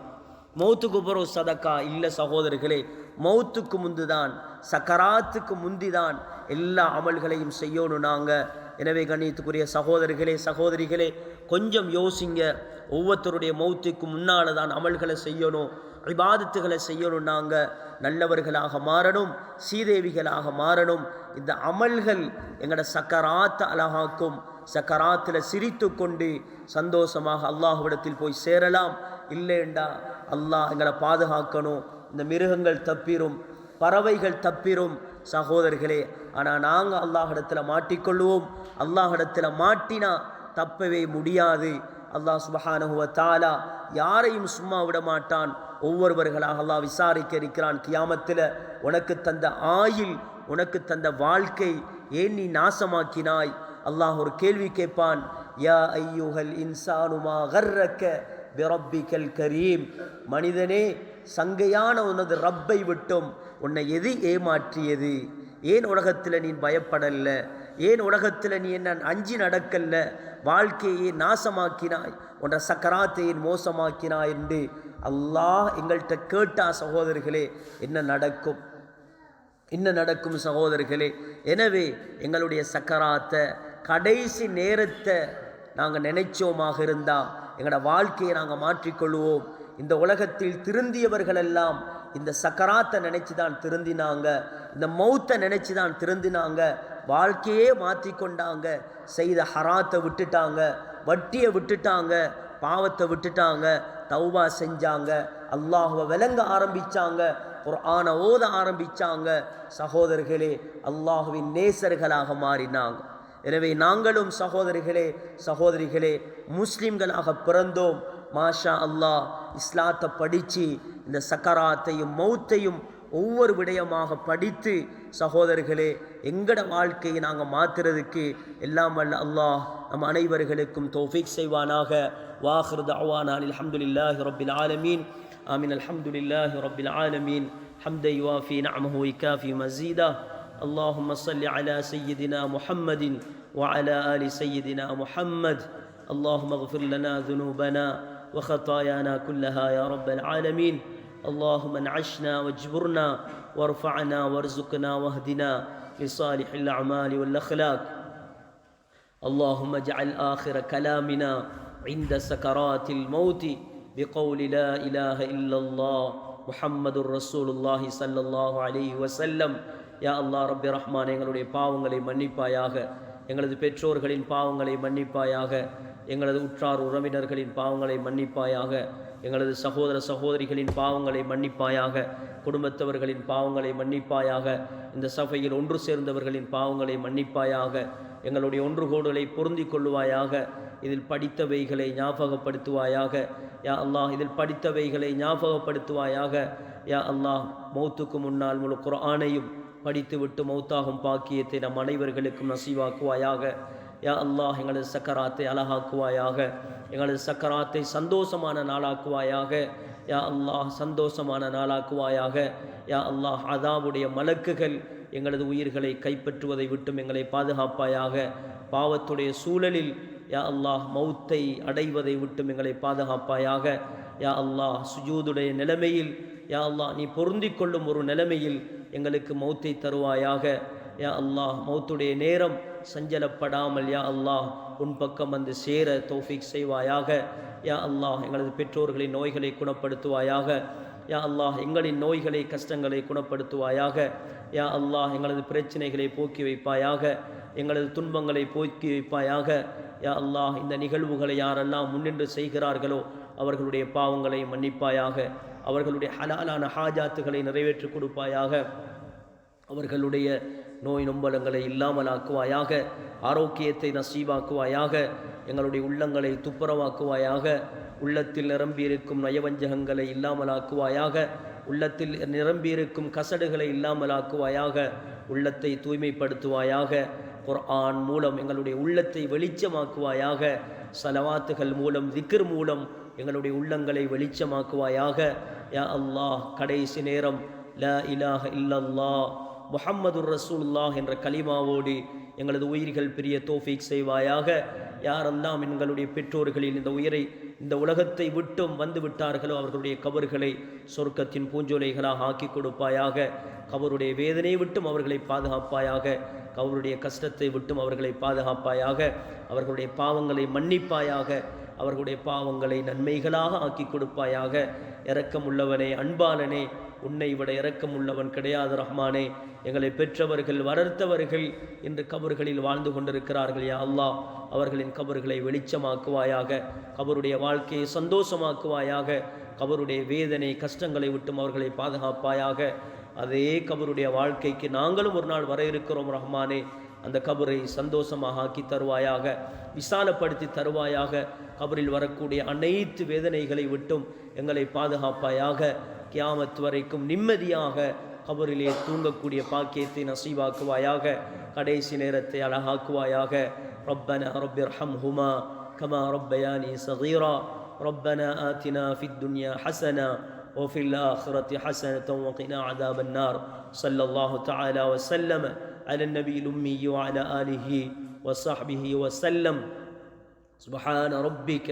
S1: மௌத்துக்கு பிறகு சதக்கா இல்லை. சகோதரர்களே, மௌத்துக்கு முந்துதான், சக்கராத்துக்கு முந்திதான் எல்லா அமல்களையும் செய்யணும் நாங்கள். எனவே கண்ணியத்துக்குரிய சகோதரர்களே, சகோதரிகளே, கொஞ்சம் யோசிங்க. ஒவ்வொருத்தருடைய மௌத்துக்கு முன்னால் தான் அமல்களை செய்யணும், இபாதத்துகளை செய்யணும். நாங்கள் நல்லவர்களாக மாறணும், சீதேவிகளாக மாறணும். இந்த அமல்கள் எங்களோட சக்கராத்தை அழகாக்கும். சக்கராத்தில் சிரித்து கொண்டு சந்தோஷமாக அல்லாஹ்விடத்தில் போய் சேரலாம். இல்லைண்டா அல்லாஹ் எங்களை பாதுகாக்கணும். இந்த மிருகங்கள் தப்பிரும், பறவைகள் தப்பிரும் சகோதரர்களே. ஆனால் நாங்கள் அல்லாஹ்விடத்தில் மாட்டிக்கொள்வோம். அல்லாஹ்விடத்தில் மாட்டினா தப்பவே முடியாது. அல்லாஹ் சுப்ஹானஹு வ தஆலா யாரையும் சும்மா விட மாட்டான். ஒவ்வொருவர்களாக அல்லாஹ் விசாரிக்க இருக்கிறான். கியாமத்தில் உனக்கு தந்த ஆயுள், உனக்கு தந்த வாழ்க்கை ஏன் நீ நாசமாக்கினாய்? அல்லாஹ் ஒரு கேள்வி கேட்பான். யா ஐயுஹல் இன்சானு மா கர்ரக பிரப்பிக்கல் கரீம். மனிதனே, சங்கையான உனது ரப்பை விட்டும் உன்னை எது ஏமாற்றியது? ஏன் உலகத்தில் நீ பயப்படல? ஏன் உலகத்தில் நீ என்ன அஞ்சி நடக்கல்ல? வாழ்க்கையை நாசமாக்கினாய், உன்ற சக்கராத்தை மோசமாக்கினாய் என்று அல்லாஹ் எங்கள்கிட்ட கேட்டா சகோதரர்களே, என்ன நடக்கும்? என்ன நடக்கும் சகோதரர்களே? எனவே எங்களுடைய சக்கராத்தை, கடைசி நேரத்தை நாங்கள் நினைச்சோமாக இருந்தால் எங்களோட வாழ்க்கையை நாங்கள் மாற்றிக்கொள்வோம். இந்த உலகத்தில் திருந்தியவர்களெல்லாம் இந்த சக்கராத்தை நினைச்சு தான் திருந்தினாங்க, இந்த மௌத்தை நினைச்சு தான் திருந்தினாங்க, வாழ்க்கையே மாற்றிக்கொண்டாங்க. செய்த ஹராத்தை விட்டுட்டாங்க, வட்டியை விட்டுட்டாங்க, பாவத்தை விட்டுட்டாங்க, தௌபா செஞ்சாங்க, அல்லாஹுவை விளங்க ஆரம்பித்தாங்க, குர்ஆனை ஓத ஆரம்பித்தாங்க. சகோதரர்களே, அல்லாஹுவின் நேசர்களாக மாறினாங்க. எனவே நாங்களும் சகோதரிகளே, சகோதரிகளே, முஸ்லிம்களாக பிறந்தோம். மாஷா அல்லாஹ், இஸ்லாத்தை படித்து இந்த சக்கராத்தையும் மௌத்தையும் ஒவ்வொரு விடயமாக படித்து சகோதரர்களே எங்கட வாழ்க்கையை நாங்கள் மாற்றுறதுக்கு எல்லாம் வல்ல அல்லாஹ் நம் அனைவர்களுக்கும் தௌஃபீக் செய்வானாக. வாஹிர் தஅவானா அல்ஹம்துலில்லாஹி ரப்பில் ஆலமீன். ஆமீன். அல்ஹம்துலில்லாஹி ரப்பில் ஆலமீன். ஹம்தன் யுவாஃபி நிஅமஹு வயுகாஃபி மஸீதா. اللهم صل على سيدنا محمد وعلى آل سيدنا محمد. اللهم اغفر لنا ذنوبنا وخطايانا كلها يا رب العالمين. اللهم انعشنا واجبرنا وارفعنا وارزقنا واهدنا لصالح الأعمال والأخلاق. اللهم اجعل آخر كلامنا عند سكرات الموت بقول لا إله إلا الله محمد رسول الله صلى الله عليه وسلم. யா அல்லாஹ் ரப்பி ரஹ்மான், எங்களுடைய பாவங்களை மன்னிப்பாயாக, எங்களது பெற்றோர்களின் பாவங்களை மன்னிப்பாயாக, எங்களது உற்றார் உறவினர்களின் பாவங்களை மன்னிப்பாயாக, எங்களது சகோதர சகோதரிகளின் பாவங்களை மன்னிப்பாயாக, குடும்பத்தவர்களின் பாவங்களை மன்னிப்பாயாக, இந்த சபையில் ஒன்று சேர்ந்தவர்களின் பாவங்களை மன்னிப்பாயாக, எங்களுடைய ஒன்றுகோடுகளை பொருந்தி கொள்ளுவாயாக, இதில் படித்தவைகளை ஞாபகப்படுத்துவாயாக. யா அல்லாஹ், இதில் படித்தவைகளை ஞாபகப்படுத்துவாயாக. யா அல்லாஹ், மௌத்துக்கு முன்னால் முழு குர்ஆனையும் படித்துவிட்டு மௌத்தாகும் பாக்கியத்தை நம் அனைவர்களுக்கும் நசீவாக்குவாயாக. யா அல்லாஹ், எங்களது சக்கராத்தை அழகாக்குவாயாக, எங்களது சக்கராத்தை சந்தோஷமான நாளாக்குவாயாக. யா அல்லாஹ், சந்தோஷமான நாளாக்குவாயாக. யா அல்லாஹ், அதாவுடைய மலக்குகள் எங்களது உயிர்களை கைப்பற்றுவதை விட்டும் எங்களை பாதுகாப்பாயாக. பாவத்துடைய சூழலில் யா அல்லாஹ் மௌத்தை அடைவதை விட்டும் எங்களை பாதுகாப்பாயாக. யா அல்லாஹ், சுஜூதுடைய நிலைமையில் யா அல்லாஹ் நீ பொருந்தி கொள்ளும் ஒரு நிலைமையில் எங்களுக்கு மௌத்தை தருவாயாக. யா அல்லாஹ், மௌத்துடைய நேரம் சஞ்சலப்படாமல் யா அல்லாஹ் உன் பக்கம் வந்து சேர தௌஃபீக் செய்வாயாக. யா அல்லாஹ், எங்களது பெற்றோர்களின் நோய்களை குணப்படுத்துவாயாக. யா அல்லாஹ், எங்களின் நோய்களை கஷ்டங்களை குணப்படுத்துவாயாக. யா அல்லாஹ், எங்களது பிரச்சனைகளை போக்கி வைப்பாயாக, எங்களது துன்பங்களை போக்கி வைப்பாயாக. யா அல்லாஹ், இந்த நிகழ்வுகளை யாரெல்லாம் முன்னின்று செய்கிறார்களோ அவர்களுடைய பாவங்களை மன்னிப்பாயாக, அவர்களுடைய ஹலாலான ஹாஜாத்துகளை நிறைவேற்றி கொடுப்பாயாக, அவர்களுடைய நோய் நொம்பலங்களை இல்லாமலாக்குவாயாக, ஆரோக்கியத்தை நசீவாக்குவாயாக, எங்களுடைய உள்ளங்களை துப்புரவாக்குவாயாக, உள்ளத்தில் நிரம்பியிருக்கும் நயவஞ்சகங்களை இல்லாமலாக்குவாயாக, உள்ளத்தில் நிரம்பியிருக்கும் கசடுகளை இல்லாமலாக்குவாயாக, உள்ளத்தை தூய்மைப்படுத்துவாயாக, குர்ஆன் மூலம் எங்களுடைய உள்ளத்தை வெளிச்சமாக்குவாயாக, சலவாத்துகள் மூலம் திக்ர் மூலம் எங்களுடைய உள்ளங்களை வெளிச்சமாக்குவாயாக. யா அல்லாஹ், கடைசி நேரம் லா இலாஹ இல்லல்லாஹ் முஹம்மதுர் ரசூலுல்லாஹ் என்ற கலிமாவோடு எங்களது உயிர்கள் பிரிய தௌஃபீக் செய்வாயாக. யாரெல்லாம் எங்களுடைய பெற்றோர்களில் இந்த உலகத்தை விட்டும் வந்து விட்டார்களோ அவர்களுடைய கபர்களை சொர்க்கத்தின் பூஞ்சோலைகளாக ஆக்கி கொடுப்பாயாக. கபருடைய வேதனை விட்டும் அவர்களை பாதுகாப்பாயாக, கபருடைய கஷ்டத்தை விட்டும் அவர்களை பாதுகாப்பாயாக, அவர்களுடைய பாவங்களை மன்னிப்பாயாக, அவர்களுடைய பாவங்களை நன்மைகளாக ஆக்கி கொடுப்பாயாக. இரக்கமுள்ளவனே, அன்பாளனே, உன்னை விட இரக்கமுள்ளவன் கிடையாது ரஹ்மானே. எங்களை பெற்றவர்கள் வளர்த்தவர்கள் இன்று கபர்களில் வாழ்ந்து கொண்டிருக்கிறார்கள். யா அல்லாஹ், அவர்களின் கபர்களை வெளிச்சமாக்குவாயாக, கபருடைய வாழ்க்கையை சந்தோஷமாக்குவாயாக, கபருடைய வேதனை கஷ்டங்களை விட்டும் அவர்களை பாதுகாப்பாயாக. அதே கபருடைய வாழ்க்கைக்கு நாங்களும் ஒரு நாள் வர இருக்கிறோம் ரஹ்மானே. அந்த கபரை சந்தோஷமாக ஆக்கி தருவாயாக, விசாலப்படுத்தி தருவாயாக. கபரில் வரக்கூடிய அனைத்து வேதனைகளை விட்டும் எங்களை பாதுகாப்பாயாக. கியாமத் வரைக்கும் நிம்மதியாக கபரிலே தூங்கக்கூடிய பாக்கியத்தை நசீவாக்குவாயாக. கடைசி நேரத்தை அழகாக்குவாயாக. ரப்பனா ரப்பிர்ஹம்ஹுமா கமா ரப்பயானி ஸகீரா. ரப்பனா ஆத்தினா ஃபித் துன்யா ஹஸனா وفي الآخرة حسنة وقنا عذاب النار. صلى الله تعالى وسلم على النبي الأمي وعلى آله وصحبه وسلم. سبحان ربك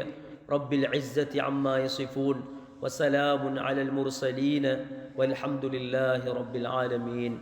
S1: رب العزة عما يصفون وسلام على المرسلين والحمد لله رب العالمين.